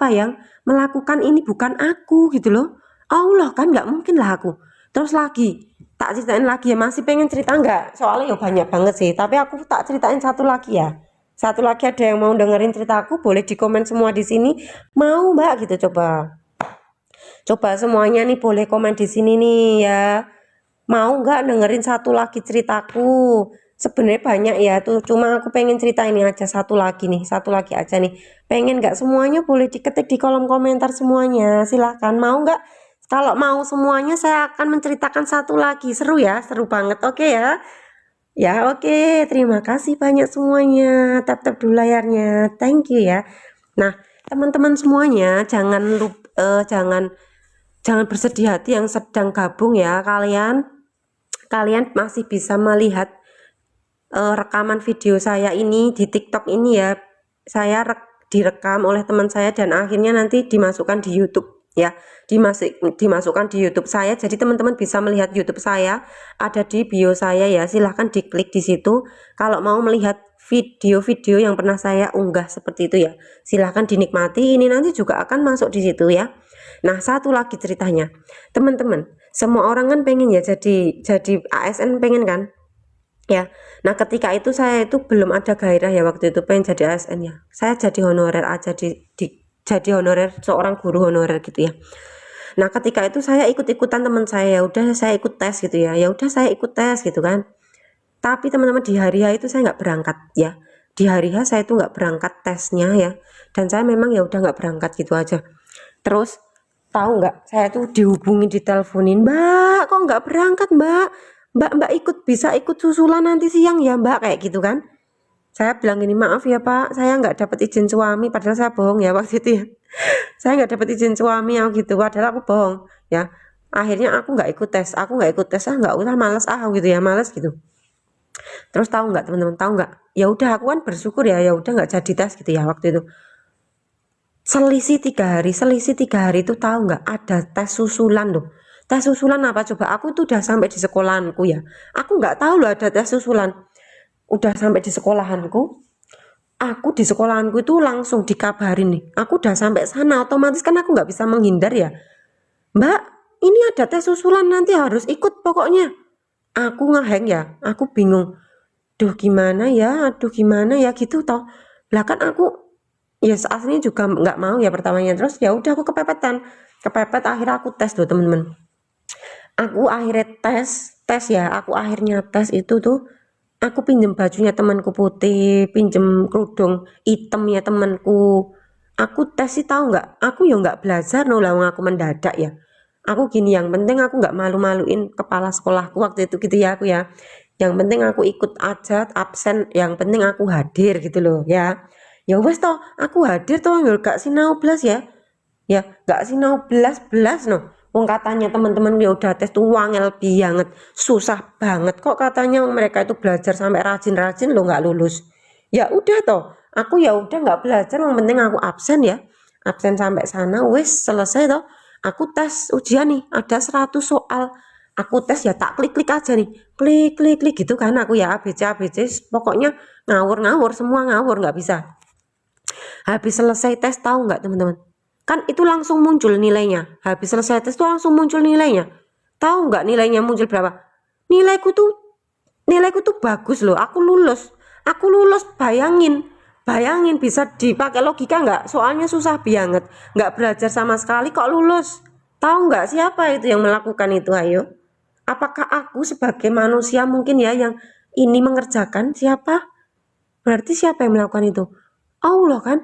yang melakukan ini, bukan aku gitu loh. Allah kan, nggak mungkin lah aku. Terus lagi tak ceritain lagi ya, masih pengen cerita nggak? Soalnya ya banyak banget sih, tapi aku tak ceritain satu lagi ya. Satu lagi, ada yang mau dengerin ceritaku, boleh di komen semua di sini. Mau mbak gitu, coba semuanya nih boleh komen di sini nih ya. Mau nggak dengerin satu lagi ceritaku? Sebenarnya banyak ya tuh, cuma aku pengen cerita ini aja, satu lagi aja nih. Pengen nggak? Semuanya boleh diketik di kolom komentar semuanya, silahkan. Mau nggak? Kalau mau semuanya, saya akan menceritakan satu lagi. Seru ya, seru banget. Oke ya. Ya oke, terima kasih banyak semuanya. Tap-tap dulu layarnya. Thank you ya. Nah, teman-teman semuanya, jangan bersedih hati yang sedang gabung ya. Kalian masih bisa melihat rekaman video saya ini di TikTok ini ya. Saya direkam oleh teman saya dan akhirnya nanti dimasukkan di YouTube ya, dimasukkan di YouTube saya. Jadi teman-teman bisa melihat YouTube saya, ada di bio saya ya. Silahkan diklik di situ kalau mau melihat video-video yang pernah saya unggah seperti itu ya. Silahkan dinikmati, ini nanti juga akan masuk di situ ya. Nah, satu lagi ceritanya, teman-teman, semua orang kan pengen ya jadi ASN, pengen kan ya. Nah, ketika itu saya itu belum ada gairah ya, waktu itu pengen jadi ASN ya. Saya jadi honorer aja, jadi honorer, seorang guru honorer gitu ya. Nah, ketika itu saya ikut-ikutan teman saya, ya udah saya ikut tes gitu ya. Ya udah saya ikut tes gitu kan. Tapi teman-teman, di hari H itu saya nggak berangkat ya. Di hari H saya itu nggak berangkat tesnya ya. Dan saya memang ya udah nggak berangkat gitu aja. Terus tahu nggak, saya tuh dihubungin, diteleponin, mbak kok nggak berangkat mbak bisa ikut susulan nanti siang ya mbak, kayak gitu kan. Saya bilang gini, maaf ya pak, saya nggak dapat izin suami, padahal saya bohong ya waktu itu ya. Saya nggak dapat izin suami ya gitu, padahal aku bohong ya. Akhirnya aku nggak ikut tes, nggak usah, males gitu ya, males gitu. Terus tahu nggak teman-teman, tahu nggak, ya udah aku kan bersyukur ya udah nggak jadi tes gitu ya waktu itu. Selisih 3 hari itu, tahu nggak, ada tes susulan loh. Tes susulan apa coba? Aku tuh udah sampai di sekolahanku ya. Aku nggak tahu loh ada tes susulan. Udah sampai di sekolahanku. Aku di sekolahanku itu langsung dikabarin nih. Aku udah sampai sana, otomatis kan aku nggak bisa menghindar ya. Mbak, ini ada tes susulan nanti harus ikut pokoknya. Aku ngeheng ya, aku bingung. Aduh gimana ya gitu toh. Lah kan aku ya aslinya juga nggak mau ya pertamanya. Terus ya udah aku kepepet, akhirnya aku tes tuh temen-temen. Aku akhirnya tes itu tuh, aku pinjem bajunya temanku putih, pinjem kerudung hitamnya temanku. Aku tes sih, tahu nggak, aku ya nggak belajar no lah, aku mendadak ya. Aku gini, yang penting aku nggak malu-maluin kepala sekolahku waktu itu gitu ya, aku ya. Yang penting aku ikut aja, absen, yang penting aku hadir gitu loh ya. Ya wes toh, aku hadir toh, ya gak sinau belas ya. Ya gak sinau belas no. Wong katanya teman-teman ya udah tes tuh wangel banget, susah banget kok katanya mereka itu belajar sampai rajin-rajin lo nggak lulus. Ya udah toh, aku ya udah nggak belajar, yang penting aku absen ya. Absen sampai sana, wes selesai toh. Aku tes ujian nih, ada 100 soal. Aku tes ya tak klik-klik aja nih. Klik gitu kan aku ya, ABC, pokoknya ngawur semua, ngawur nggak bisa. Habis selesai tes, tahu nggak teman-teman? Kan itu langsung muncul nilainya. Habis selesai tes tuh langsung muncul nilainya. Tahu nggak nilainya muncul berapa? Nilaiku tuh bagus loh. Aku lulus. Aku lulus, bayangin bisa dipakai logika nggak? Soalnya susah banget, nggak belajar sama sekali kok lulus. Tahu nggak siapa itu yang melakukan itu? Ayo, apakah aku sebagai manusia mungkin ya yang ini mengerjakan? Siapa? Berarti siapa yang melakukan itu? Allah kan?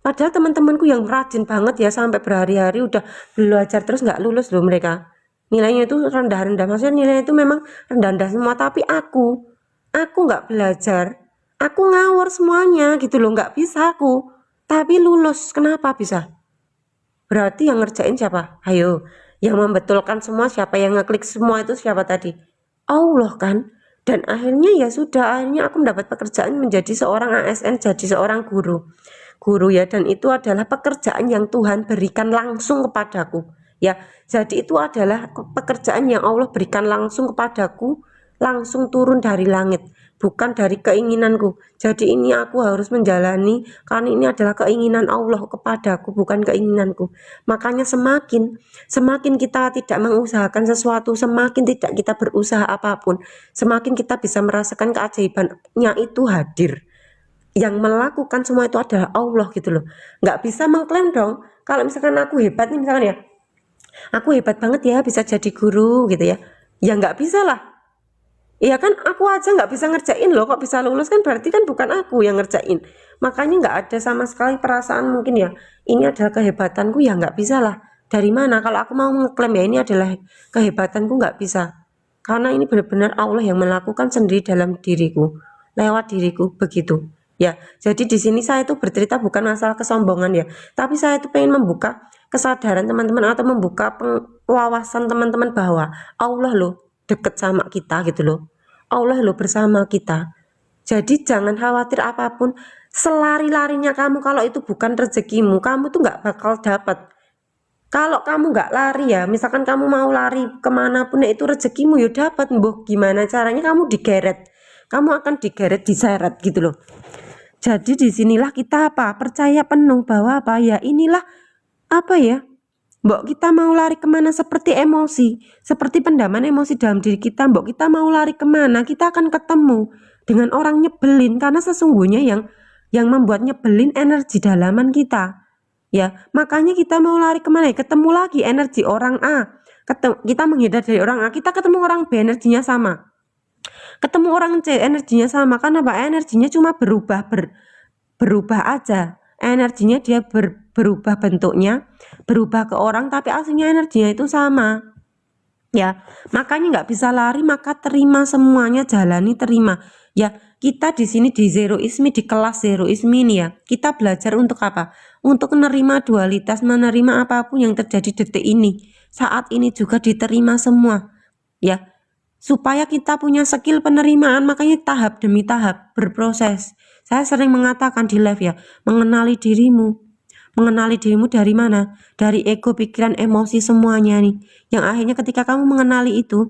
Padahal teman-temanku yang rajin banget ya sampai berhari-hari udah belajar terus nggak lulus loh mereka. Nilainya itu rendah-rendah. Maksudnya nilainya itu memang rendah-rendah semua. Tapi aku nggak belajar. Aku ngawur semuanya gitu loh. Nggak bisa aku. Tapi lulus. Kenapa bisa? Berarti yang ngerjain siapa? Ayo. Yang membetulkan semua siapa? Yang ngeklik semua itu siapa tadi? Allah kan? Dan akhirnya ya sudah, akhirnya aku mendapat pekerjaan menjadi seorang ASN, jadi seorang guru ya, dan itu adalah pekerjaan yang Tuhan berikan langsung kepadaku ya. Jadi itu adalah pekerjaan yang Allah berikan langsung kepadaku, langsung turun dari langit, bukan dari keinginanku. Jadi ini aku harus menjalani karena ini adalah keinginan Allah kepadaku, bukan keinginanku. Makanya semakin kita tidak mengusahakan sesuatu, semakin tidak kita berusaha apapun, semakin kita bisa merasakan keajaibannya itu hadir. Yang melakukan semua itu adalah Allah gitu loh. Nggak bisa mengklaim dong kalau misalkan aku hebat nih, misalkan ya aku hebat banget ya bisa jadi guru gitu ya. Ya nggak bisa lah. Iya kan, aku aja nggak bisa ngerjain loh, kok bisa lulus, kan berarti kan bukan aku yang ngerjain. Makanya nggak ada sama sekali perasaan mungkin ya ini adalah kehebatanku, ya nggak bisa lah. Dari mana kalau aku mau mengklaim ya ini adalah kehebatanku, nggak bisa. Karena ini benar-benar Allah yang melakukan sendiri dalam diriku, lewat diriku begitu. Ya, jadi di sini saya itu bercerita bukan masalah kesombongan ya, tapi saya itu pengen membuka kesadaran teman-teman atau membuka wawasan teman-teman bahwa Allah loh deket sama kita gitu loh. Allah loh bersama kita. Jadi jangan khawatir apapun, selari-larinya kamu kalau itu bukan rezekimu, kamu tuh nggak bakal dapat. Kalau kamu nggak lari ya, misalkan kamu mau lari kemanapun ya itu rezekimu ya dapat. Boh gimana caranya kamu digeret, kamu akan digeret, diseret gitu loh. Jadi disinilah kita apa? Percaya penuh bahwa apa ya inilah apa ya? Mbok kita mau lari kemana seperti emosi, seperti pendaman emosi dalam diri kita. Mbok kita mau lari kemana, kita akan ketemu dengan orang nyebelin karena sesungguhnya yang membuat nyebelin energi dalaman kita. Ya, makanya kita mau lari kemana ya? Ketemu lagi energi orang A. Kita menghindar dari orang A, kita ketemu orang B energinya sama. Ketemu orang C energinya sama, karena apa? Energinya cuma berubah aja. Energinya dia berubah bentuknya, berubah ke orang, tapi aslinya energinya itu sama. Ya, makanya nggak bisa lari, maka terima semuanya, jalani, terima. Ya, kita di sini di Zeroisme, di kelas Zeroisme ini ya, kita belajar untuk apa? Untuk menerima dualitas, menerima apapun yang terjadi detik ini. Saat ini juga diterima semua. Ya, supaya kita punya skill penerimaan, makanya tahap demi tahap berproses. Saya sering mengatakan di live ya, mengenali dirimu. Mengenali dirimu dari mana? Dari ego, pikiran, emosi semuanya nih. Yang akhirnya ketika kamu mengenali itu,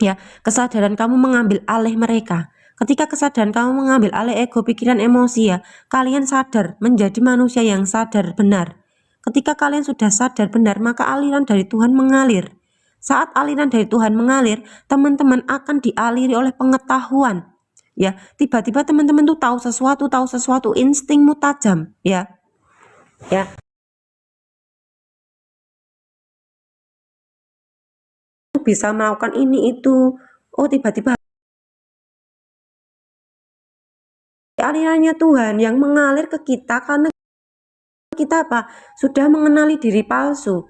ya, kesadaran kamu mengambil alih mereka. Ketika kesadaran kamu mengambil alih ego, pikiran, emosi ya, kalian sadar menjadi manusia yang sadar benar. Ketika kalian sudah sadar benar, maka aliran dari Tuhan mengalir. Saat aliran dari Tuhan mengalir, teman-teman akan dialiri oleh pengetahuan. Ya, tiba-tiba teman-teman tuh tahu sesuatu, instingmu tajam, ya. Ya, bisa melakukan ini itu. Oh, tiba-tiba alirannya Tuhan yang mengalir ke kita karena kita apa? Sudah mengenali diri palsu.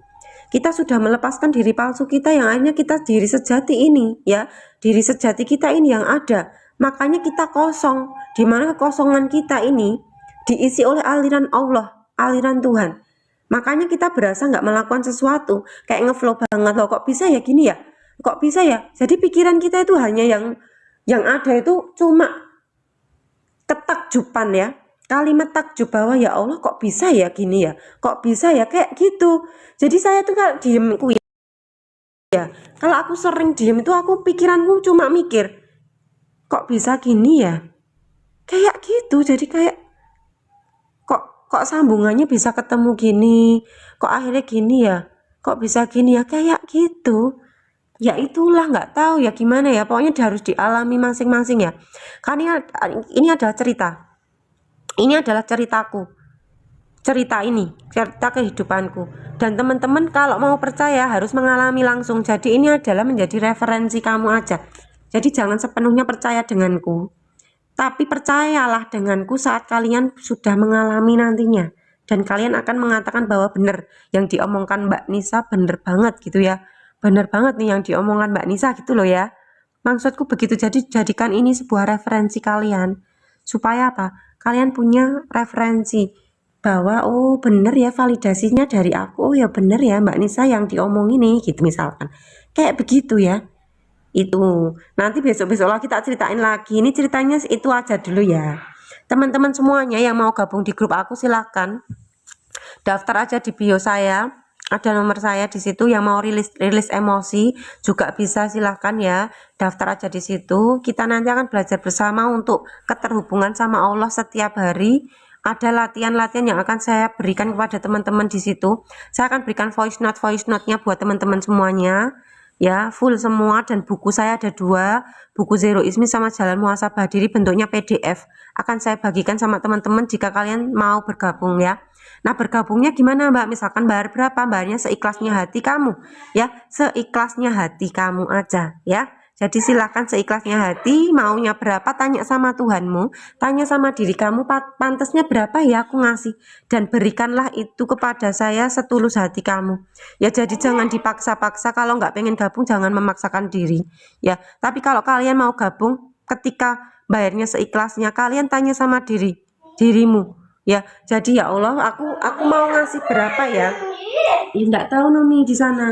Kita sudah melepaskan diri palsu kita yang akhirnya kita diri sejati ini ya. Diri sejati kita ini yang ada. Makanya kita kosong. Di mana kekosongan kita ini diisi oleh aliran Allah, aliran Tuhan. Makanya kita berasa nggak melakukan sesuatu, kayak ngeflow banget loh. Kok bisa ya gini ya? Kok bisa ya? Jadi pikiran kita itu hanya yang ada itu cuma ketakjuban ya, kalimat takjub bahwa ya Allah kok bisa ya gini ya, kok bisa ya kayak gitu. Jadi saya tuh kalau diemku ya, kalau aku sering diem itu aku pikiranku cuma mikir kok bisa gini ya, kayak gitu. Jadi kayak kok sambungannya bisa ketemu gini, kok akhirnya gini ya, kok bisa gini ya, kayak gitu ya itulah nggak tahu ya gimana ya, pokoknya harus dialami masing-masing ya. Karena ini adalah cerita, ini adalah ceritaku, cerita ini cerita kehidupanku, dan teman-teman kalau mau percaya harus mengalami langsung. Jadi ini adalah menjadi referensi kamu aja. Jadi jangan sepenuhnya percaya denganku, tapi percayalah denganku saat kalian sudah mengalami nantinya, dan kalian akan mengatakan bahwa benar yang diomongkan Mbak Nisa, bener banget gitu ya, bener banget nih yang diomongkan Mbak Nisa gitu loh ya. Maksudku begitu. Jadi jadikan ini sebuah referensi kalian, supaya apa, kalian punya referensi bahwa oh bener ya, validasinya dari aku, oh ya bener ya Mbak Nisa yang diomong ini gitu misalkan, kayak begitu ya. Itu nanti besok-besok lagi tak ceritain lagi. Ini ceritanya itu aja dulu ya. Teman-teman semuanya yang mau gabung di grup aku silahkan daftar aja di bio saya. Ada nomor saya di situ. Yang mau rilis emosi juga bisa, silahkan ya. Daftar aja di situ. Kita nanti akan belajar bersama untuk keterhubungan sama Allah setiap hari. Ada latihan-latihan yang akan saya berikan kepada teman-teman di situ. Saya akan berikan voice note-nya buat teman-teman semuanya. Ya, full semua, dan buku saya ada 2, buku Zero Ismi sama Jalan Muhasabah Diri, bentuknya PDF. Akan saya bagikan sama teman-teman jika kalian mau bergabung ya. Nah, bergabungnya gimana Mbak? Misalkan bayar berapa? Bayarnya seikhlasnya hati kamu ya, seikhlasnya hati kamu aja ya. Jadi silahkan seikhlasnya hati, maunya berapa tanya sama Tuhanmu, tanya sama diri kamu, pantasnya berapa ya aku ngasih, dan berikanlah itu kepada saya setulus hati kamu ya. Jadi jangan dipaksa-paksa, kalau nggak pengen gabung jangan memaksakan diri ya. Tapi kalau kalian mau gabung, ketika bayarnya seikhlasnya, kalian tanya sama dirimu ya. Jadi ya Allah, aku mau ngasih berapa ya? Ya nggak tahu Nomi di sana.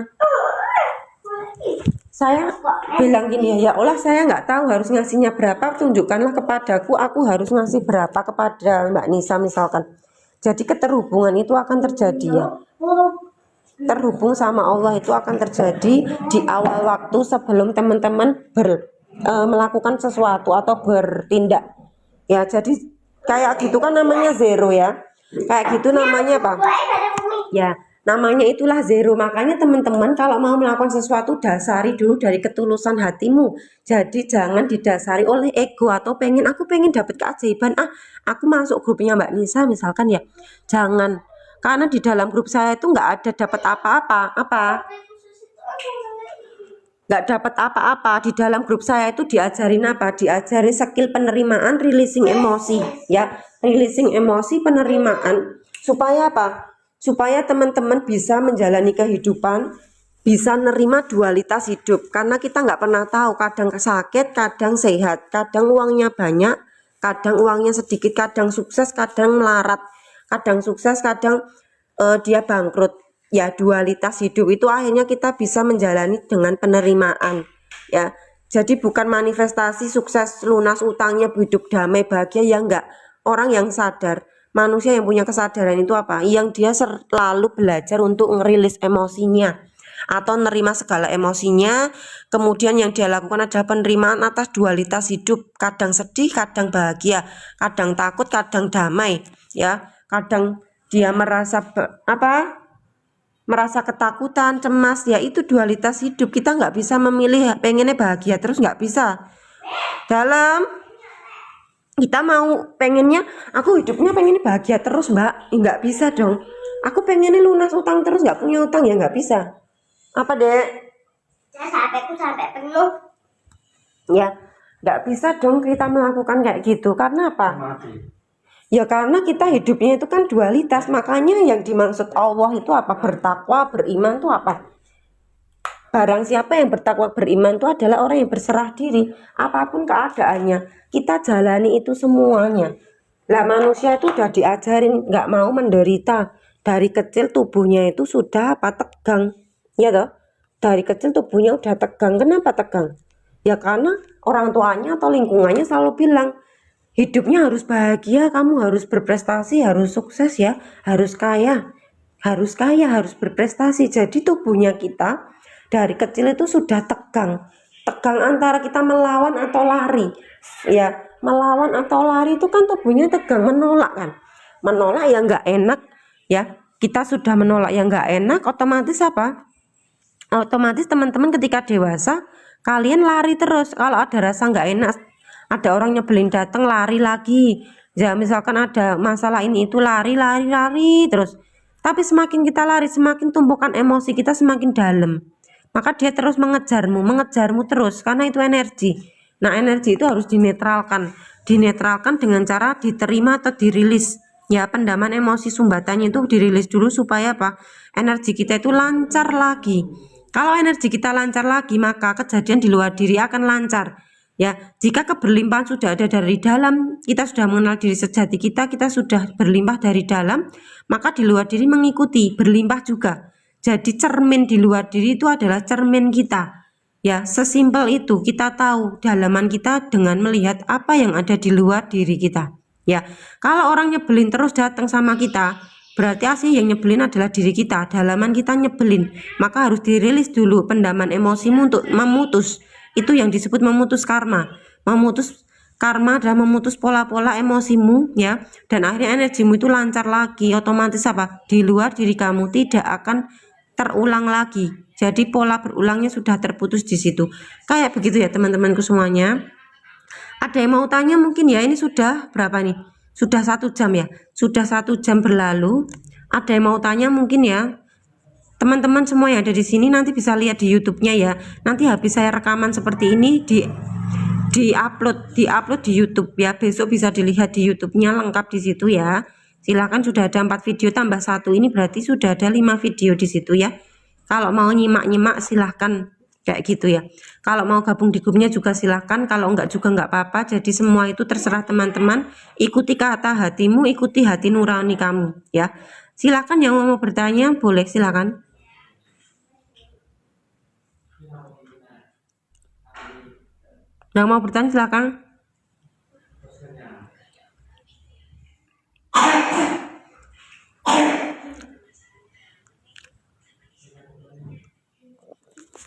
Saya bilang gini ya, ya Allah saya nggak tahu harus ngasihnya berapa, tunjukkanlah kepadaku, aku harus ngasih berapa kepada Mbak Nisa misalkan. Jadi keterhubungan itu akan terjadi ya, terhubung sama Allah itu akan terjadi di awal waktu sebelum teman-teman melakukan sesuatu atau bertindak ya. Jadi kayak gitu kan namanya zero ya, kayak gitu namanya apa ya, namanya itulah zero. Makanya teman-teman kalau mau melakukan sesuatu, dasari dulu dari ketulusan hatimu. Jadi jangan didasari oleh ego atau aku pengen dapat keajaiban, aku masuk grupnya Mbak Nisa misalkan ya. Jangan, karena di dalam grup saya itu nggak ada dapat apa-apa, nggak dapat apa-apa. Di dalam grup saya itu diajarin apa? Diajarin skill penerimaan, releasing emosi ya, releasing emosi, penerimaan, supaya apa? Supaya teman-teman bisa menjalani kehidupan, bisa nerima dualitas hidup. Karena kita nggak pernah tahu, kadang sakit, kadang sehat, kadang uangnya banyak, kadang uangnya sedikit, kadang sukses, kadang melarat, kadang sukses, kadang dia bangkrut ya. Dualitas hidup itu akhirnya kita bisa menjalani dengan penerimaan ya. Jadi bukan manifestasi sukses, lunas utangnya, hidup damai, bahagia ya, enggak. Orang yang sadar, manusia yang punya kesadaran itu apa? Yang dia selalu belajar untuk ngerilis emosinya atau nerima segala emosinya. Kemudian yang dia lakukan adalah penerimaan atas dualitas hidup, kadang sedih, kadang bahagia, kadang takut, kadang damai ya. Kadang dia merasa merasa ketakutan, cemas ya, itu dualitas hidup. Kita nggak bisa memilih pengennya bahagia terus, nggak bisa. Dalam kita mau pengennya, aku hidupnya pengennya bahagia terus Mbak, nggak bisa dong. Aku pengennya lunas utang terus, nggak punya utang ya, nggak bisa. Apa Dek? Sampai penuh ya, nggak bisa dong kita melakukan kayak gitu. Karena apa? Ya karena kita hidupnya itu kan dualitas. Makanya yang dimaksud Allah itu apa? Bertakwa, beriman itu apa? Barang siapa yang bertakwa, beriman itu adalah orang yang berserah diri. Apapun keadaannya, kita jalani itu semuanya. Lah manusia itu udah diajarin nggak mau menderita. Dari kecil tubuhnya itu sudah tegang. Ya toh? Dari kecil tubuhnya udah tegang. Kenapa tegang? Ya karena orang tuanya atau lingkungannya selalu bilang, hidupnya harus bahagia, kamu harus berprestasi, harus sukses ya, harus kaya, harus berprestasi. Jadi tubuhnya kita dari kecil itu sudah tegang antara kita melawan atau lari ya. Melawan atau lari itu kan tubuhnya tegang, menolak kan, menolak yang nggak enak ya. Kita sudah menolak yang nggak enak, otomatis apa? otomatis teman-teman ketika dewasa kalian lari terus. Kalau ada rasa nggak enak, ada orang nyebelin datang, lari lagi ya. Misalkan ada masalah ini itu, lari terus. Tapi semakin kita lari, semakin tumpukan emosi kita semakin dalam, maka dia terus mengejarmu terus, karena itu energi. Nah, energi itu harus dinetralkan dengan cara diterima atau dirilis ya. Pendaman emosi sumbatannya itu dirilis dulu supaya apa, energi kita itu lancar lagi. Kalau energi kita lancar lagi, maka kejadian di luar diri akan lancar ya. Jika keberlimpahan sudah ada dari dalam, kita sudah mengenal diri sejati kita sudah berlimpah dari dalam, maka di luar diri mengikuti berlimpah juga. Jadi cermin di luar diri itu adalah cermin kita ya. Sesimpel itu, kita tahu dalaman kita dengan melihat apa yang ada di luar diri kita ya. Kalau orang nyebelin terus datang sama kita, berarti asli yang nyebelin adalah diri kita, dalaman kita nyebelin. Maka harus dirilis dulu pendaman emosimu untuk memutus. Itu yang disebut memutus karma. Memutus karma adalah memutus pola-pola emosimu ya, dan akhirnya energimu itu lancar lagi. Otomatis apa, di luar diri kamu tidak akan terulang lagi. Jadi pola berulangnya sudah terputus di situ. Kayak begitu ya teman-temanku semuanya. Ada yang mau tanya mungkin ya? Ini sudah berapa nih? Sudah 1 jam ya? Sudah 1 jam berlalu. Ada yang mau tanya mungkin ya? Teman-teman semua yang ada di sini nanti bisa lihat di YouTube-nya ya. Nanti habis saya rekaman seperti ini di-upload di YouTube ya. Besok bisa dilihat di YouTube-nya lengkap di situ ya. Silahkan, sudah ada 4 video tambah 1, ini berarti sudah ada 5 video di situ ya. Kalau mau nyimak-nyimak silahkan kayak gitu ya. Kalau mau gabung di grupnya juga silahkan, kalau enggak juga enggak apa-apa. Jadi semua itu terserah teman-teman. Ikuti kata hatimu, ikuti hati nurani kamu ya. Silahkan yang mau bertanya boleh, silahkan. Yang mau bertanya silahkan.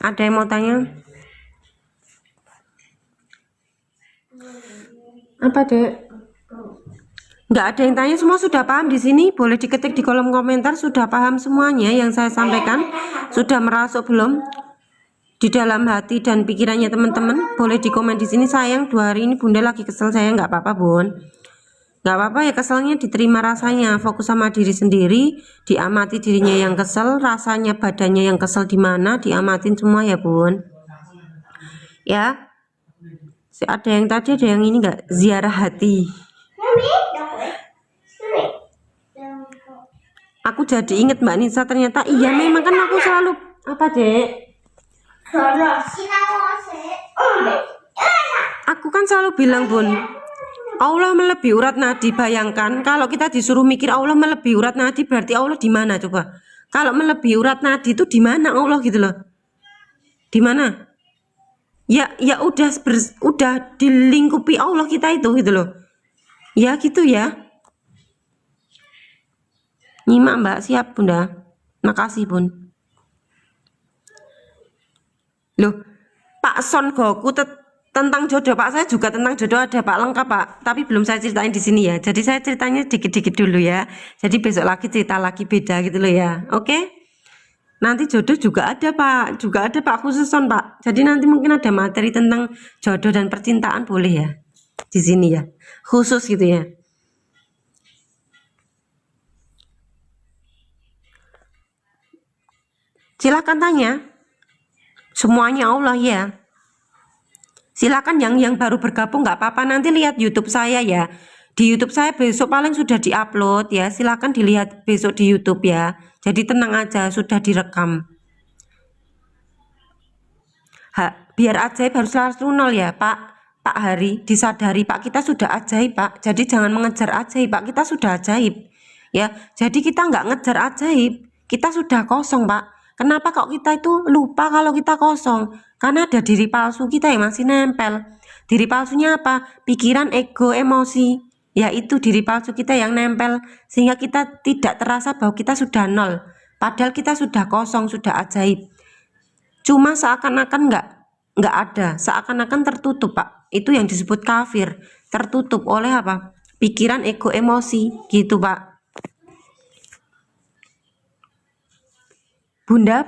Ada yang mau tanya? Apa, Dek? Nggak ada yang tanya, semua sudah paham di sini? Boleh diketik di kolom komentar, sudah paham semuanya yang saya sampaikan? Sudah merasuk belum di dalam hati dan pikirannya teman-teman? Boleh di komen di sini. Sayang, 2 hari ini Bunda lagi kesel. Saya nggak apa-apa, Bun. Nggak apa-apa ya, keselnya diterima rasanya. Fokus sama diri sendiri, diamati dirinya yang kesel, rasanya badannya yang kesel di mana, diamatin semua ya Bun ya. Ada yang tadi, ada yang ini nggak, ziarah hati. Aku jadi inget Mbak Nisa, ternyata iya memang kan aku selalu apa, Dek? Aku kan selalu bilang Bun, Allah melebihi urat nadi. Bayangkan kalau kita disuruh mikir Allah melebihi urat nadi, berarti Allah di mana coba? Kalau melebihi urat nadi itu di mana Allah gitu loh? Di mana? Ya udah dilingkupi Allah kita itu gitu loh. Ya gitu ya. Nyimak Mbak, siap Bunda. Makasih Bun. Loh, Pak Son Goku tentang jodoh Pak, saya juga tentang jodoh ada Pak, lengkap Pak, tapi belum saya ceritain di sini ya. Jadi saya ceritanya dikit-dikit dulu ya. Jadi besok lagi cerita lagi beda gitu loh ya. Oke? Nanti jodoh juga ada Pak, khusus Son Pak. Jadi nanti mungkin ada materi tentang jodoh dan percintaan, boleh ya di sini ya, khusus gitu ya. Silahkan tanya. Semuanya Allah ya. Silakan yang baru bergabung nggak apa-apa, nanti lihat YouTube saya ya. Di YouTube saya besok paling sudah diupload ya. Silakan dilihat besok di YouTube ya. Jadi tenang aja, sudah direkam. Biar ajaib harus selalu nol ya Pak Hari, disadari Pak, kita sudah ajaib Pak. Jadi jangan mengejar ajaib Pak, kita sudah ajaib ya. Jadi kita nggak ngejar ajaib, kita sudah kosong Pak. Kenapa kok kita itu lupa kalau kita kosong? Karena ada diri palsu kita yang masih nempel. Diri palsunya apa? Pikiran, ego, emosi. Ya itu diri palsu kita yang nempel, sehingga kita tidak terasa bahwa kita sudah nol. Padahal kita sudah kosong, sudah ajaib. Cuma seakan-akan nggak ada, seakan-akan tertutup Pak. Itu yang disebut kafir. Tertutup oleh apa? Pikiran, ego, emosi gitu Pak. Bunda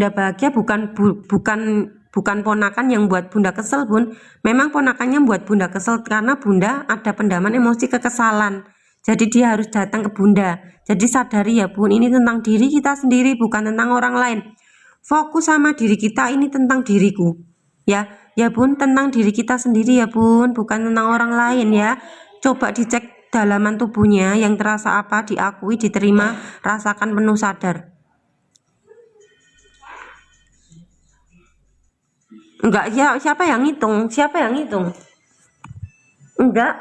bahagia bukan ponakan yang buat bunda kesel, Bun. Memang ponakannya buat bunda kesel karena bunda ada pendaman emosi kekesalan. Jadi dia harus datang ke bunda. Jadi sadari ya, Bun, ini tentang diri kita sendiri, bukan tentang orang lain. Fokus sama diri kita, ini tentang diriku. Ya, Bun, tentang diri kita sendiri ya, Bun, bukan tentang orang lain ya. Coba dicek dalaman tubuhnya, yang terasa apa, diakui, diterima, rasakan penuh sadar. Enggak, ya, siapa yang ngitung? Enggak,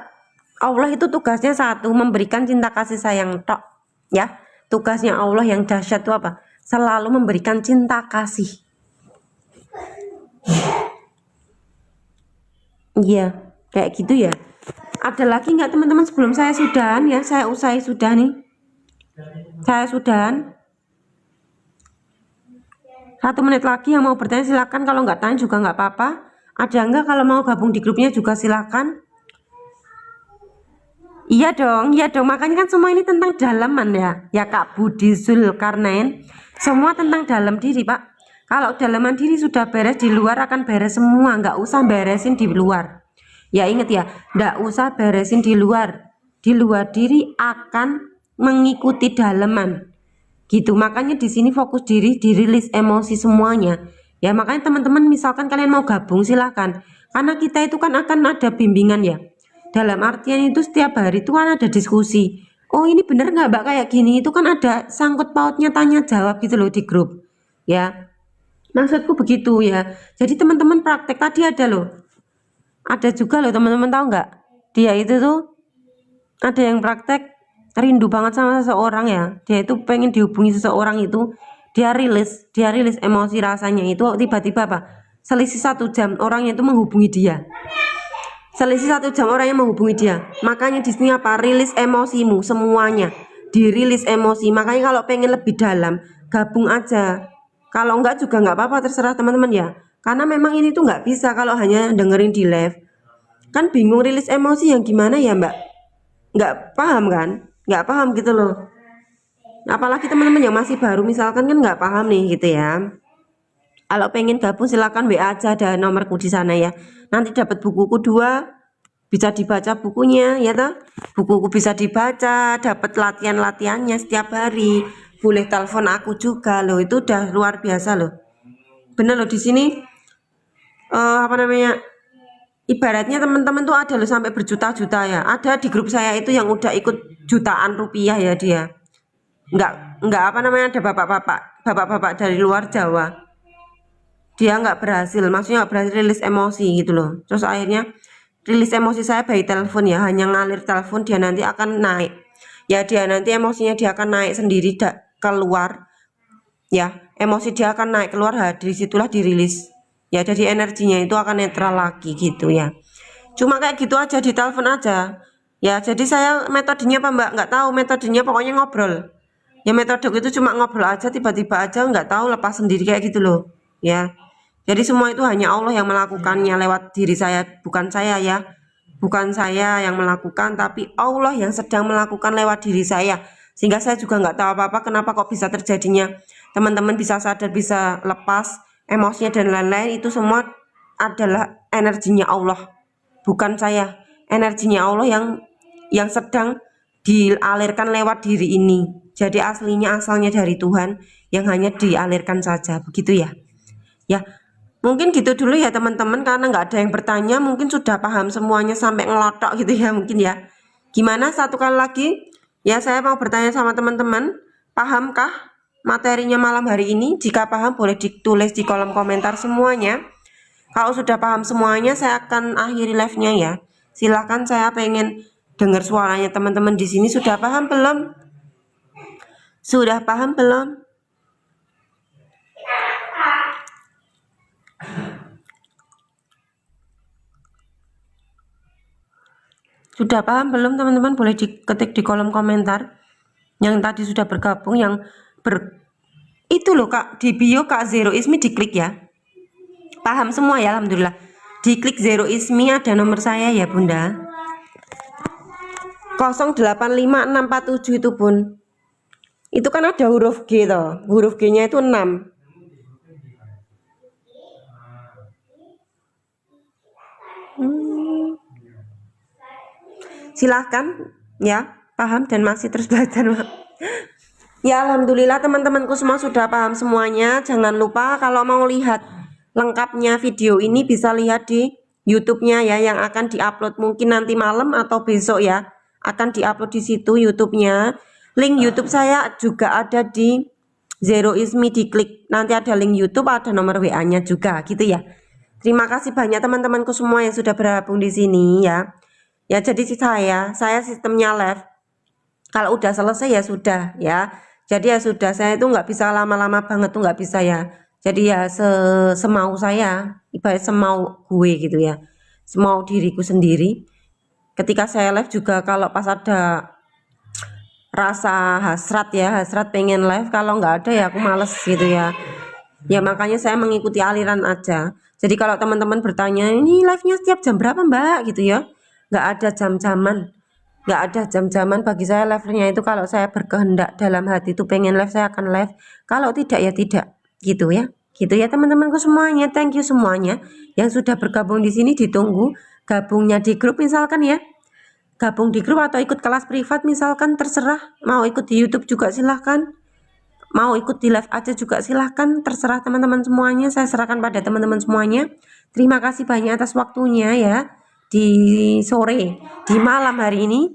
Allah itu tugasnya satu, memberikan cinta kasih sayang tok. Ya, tugasnya Allah yang dahsyat itu apa? Selalu memberikan cinta kasih. Iya, kayak gitu ya. Ada lagi nggak teman-teman sebelum saya sudahan ya? Saya usai sudah nih. Saya sudahan. 1 menit lagi yang mau bertanya silakan, kalau nggak tanya juga nggak apa-apa. Ada nggak kalau mau gabung di grupnya juga silakan. Iya dong, makanya kan semua ini tentang dalaman ya Kak Budi Zulkarnain. Semua tentang dalam diri, Pak. Kalau dalaman diri sudah beres, di luar akan beres semua, nggak usah beresin di luar. Ya inget ya, nggak usah beresin di luar. Di luar diri akan mengikuti dalaman. Gitu, makanya di sini fokus diri, dirilis emosi semuanya. Ya makanya teman-teman misalkan kalian mau gabung silahkan. Karena kita itu kan akan ada bimbingan ya. Dalam artian itu setiap hari itu kan ada diskusi. Oh ini bener nggak Mbak kayak gini, itu kan ada sangkut pautnya tanya jawab gitu loh di grup. Ya, maksudku begitu ya. Jadi teman-teman praktek tadi ada loh. Ada juga loh teman-teman, tahu nggak? Dia itu tuh ada yang praktek rindu banget sama seseorang ya. Dia itu pengen dihubungi seseorang itu. Dia rilis emosi rasanya itu tiba-tiba apa? Selisih 1 jam orangnya itu menghubungi dia. Selisih 1 jam orang yang menghubungi dia. Makanya di sini apa? Rilis emosimu semuanya. Dirilis emosi. Makanya kalau pengen lebih dalam, gabung aja. Kalau enggak juga enggak apa-apa, terserah teman-teman ya. Karena memang ini tuh enggak bisa kalau hanya dengerin di live. Kan bingung rilis emosi yang gimana ya, Mbak? Enggak paham kan? Enggak paham gitu loh. Apalagi teman-teman yang masih baru misalkan kan enggak paham nih gitu ya. Kalau pengen gabung silakan WA aja, ada nomorku di sana ya. Nanti dapat bukuku 2, bisa dibaca bukunya ya toh. Bukuku bisa dibaca, dapat latihan-latihannya setiap hari. Boleh telepon aku juga loh, itu udah luar biasa loh. Bener loh di sini apa namanya? Ibaratnya teman-teman tuh ada loh sampai berjuta-juta ya. Ada di grup saya itu yang udah ikut jutaan rupiah ya dia. Enggak apa namanya, ada bapak-bapak dari luar Jawa. Dia nggak berhasil, maksudnya nggak berhasil rilis emosi gitu loh. Terus akhirnya rilis emosi saya by telepon ya, hanya ngalir telepon, dia nanti akan naik. Ya dia nanti emosinya dia akan naik sendiri keluar. Ya, emosi dia akan naik keluar, dari situlah dirilis. Ya jadi energinya itu akan netral lagi gitu ya. Cuma kayak gitu aja di telepon aja. Ya jadi saya metodenya apa Mbak? Nggak tahu metodenya, pokoknya ngobrol. Ya metode itu cuma ngobrol aja, tiba-tiba aja nggak tahu lepas sendiri kayak gitu loh. Ya. Jadi semua itu hanya Allah yang melakukannya lewat diri saya, bukan saya ya. Bukan saya yang melakukan, tapi Allah yang sedang melakukan lewat diri saya. Sehingga saya juga nggak tahu apa-apa kenapa kok bisa terjadinya. Teman-teman bisa sadar, bisa lepas emosinya dan lain-lain, itu semua adalah energinya Allah. Bukan saya. Energinya Allah yang sedang dialirkan lewat diri ini. Jadi aslinya asalnya dari Tuhan yang hanya dialirkan saja. Begitu ya. Ya. Mungkin gitu dulu ya teman-teman, karena nggak ada yang bertanya, mungkin sudah paham semuanya sampai ngelotok gitu ya mungkin ya. Gimana satu kali lagi? Ya saya mau bertanya sama teman-teman, pahamkah materinya malam hari ini? Jika paham boleh ditulis di kolom komentar semuanya. Kalau sudah paham semuanya saya akan akhiri live-nya ya. Silahkan, saya pengen dengar suaranya teman-teman di sini. Sudah paham belum? Sudah paham belum? Sudah paham belum teman-teman? Boleh diketik di kolom komentar. Yang tadi sudah bergabung, yang itu loh Kak, di bio Kak Zero Ismi diklik ya. Paham semua ya, alhamdulillah. Diklik Zero Ismi, ada nomor saya ya Bunda. 085647 itu Bun. Itu kan ada huruf G toh. Huruf G-nya itu 6. Silahkan ya, paham dan masih terus belajar. Ya alhamdulillah teman-temanku semua sudah paham semuanya. Jangan lupa kalau mau lihat lengkapnya video ini bisa lihat di YouTube-nya ya, yang akan diupload mungkin nanti malam atau besok ya. Akan diupload di situ YouTube-nya. Link YouTube saya juga ada di Zero Ismi, diklik. Nanti ada link YouTube, ada nomor WA-nya juga gitu ya. Terima kasih banyak teman-temanku semua yang sudah bergabung di sini ya. Ya jadi saya sistemnya live. Kalau udah selesai ya sudah ya. Jadi ya sudah, saya itu nggak bisa lama-lama banget tuh, nggak bisa ya. Jadi ya semau saya, ibarat semau gue gitu ya. Semau diriku sendiri. Ketika saya live juga kalau pas ada rasa hasrat ya, hasrat pengen live, kalau nggak ada ya aku males gitu ya. Ya makanya saya mengikuti aliran aja. Jadi kalau teman-teman bertanya, ini live-nya setiap jam berapa mbak gitu ya, nggak ada jam-jaman. Nggak ada jam-jaman bagi saya. Live-nya itu kalau saya berkehendak dalam hati itu pengen live, saya akan live. Kalau tidak ya tidak gitu ya. Gitu ya teman-temanku semuanya. Thank you semuanya yang sudah bergabung di sini. Ditunggu gabungnya di grup misalkan ya. Gabung di grup atau ikut kelas privat misalkan, terserah. Mau ikut di YouTube juga silahkan. Mau ikut di live aja juga silahkan, terserah teman-teman semuanya. Saya serahkan pada teman-teman semuanya. Terima kasih banyak atas waktunya ya di sore, di malam hari ini.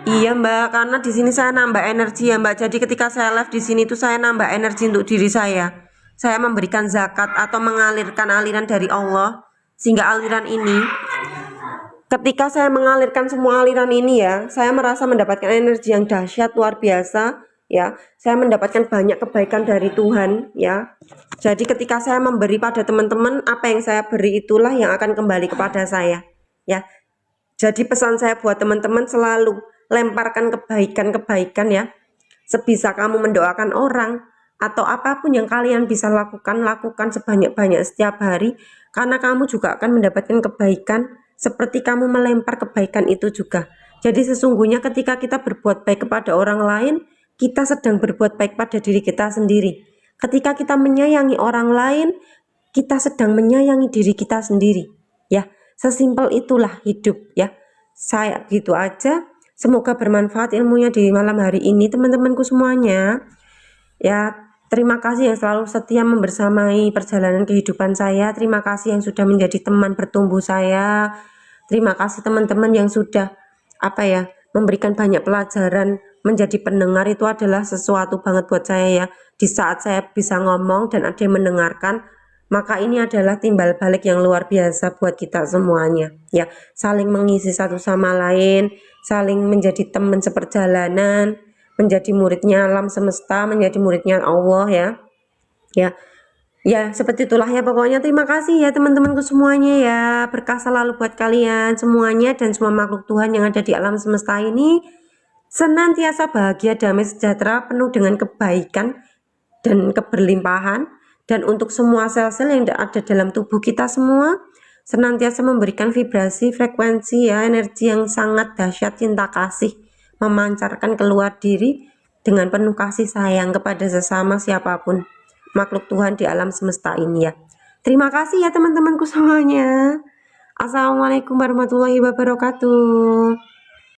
Iya mbak, karena di sini saya nambah energi ya mbak. Jadi ketika saya live di sini tuh saya nambah energi untuk diri saya. Saya memberikan zakat atau mengalirkan aliran dari Allah, sehingga aliran ini, ketika saya mengalirkan semua aliran ini ya, saya merasa mendapatkan energi yang dahsyat luar biasa ya. Saya mendapatkan banyak kebaikan dari Tuhan ya. Jadi ketika saya memberi pada teman-teman, apa yang saya beri itulah yang akan kembali kepada saya ya. Jadi pesan saya buat teman-teman, selalu lemparkan kebaikan-kebaikan ya. Sebisa kamu mendoakan orang atau apapun yang kalian bisa lakukan, lakukan sebanyak-banyak setiap hari, karena kamu juga akan mendapatkan kebaikan seperti kamu melempar kebaikan itu juga. Jadi sesungguhnya ketika kita berbuat baik kepada orang lain, kita sedang berbuat baik pada diri kita sendiri. Ketika kita menyayangi orang lain, kita sedang menyayangi diri kita sendiri ya. Sesimpel itulah hidup ya. Saya gitu aja. Semoga bermanfaat ilmunya di malam hari ini teman-temanku semuanya ya. Terima kasih yang selalu setia membersamai perjalanan kehidupan saya. Terima kasih yang sudah menjadi teman bertumbuh saya. Terima kasih teman-teman yang sudah memberikan banyak pelajaran. Menjadi pendengar itu adalah sesuatu banget buat saya ya. Di saat saya bisa ngomong dan ada yang mendengarkan, maka ini adalah timbal balik yang luar biasa buat kita semuanya ya. Saling mengisi satu sama lain, saling menjadi teman seperjalanan, menjadi muridnya alam semesta, menjadi muridnya Allah ya seperti itulah ya pokoknya. Terima kasih ya teman-temanku semuanya ya. Berkah selalu buat kalian semuanya dan semua makhluk Tuhan yang ada di alam semesta ini senantiasa bahagia, damai, sejahtera, penuh dengan kebaikan dan keberlimpahan. Dan untuk semua sel-sel yang ada dalam tubuh kita semua senantiasa memberikan vibrasi, frekuensi ya, energi yang sangat dahsyat cinta kasih, memancarkan keluar diri dengan penuh kasih sayang kepada sesama siapapun makhluk Tuhan di alam semesta ini ya. Terima kasih ya teman-temanku semuanya. Assalamualaikum warahmatullahi wabarakatuh.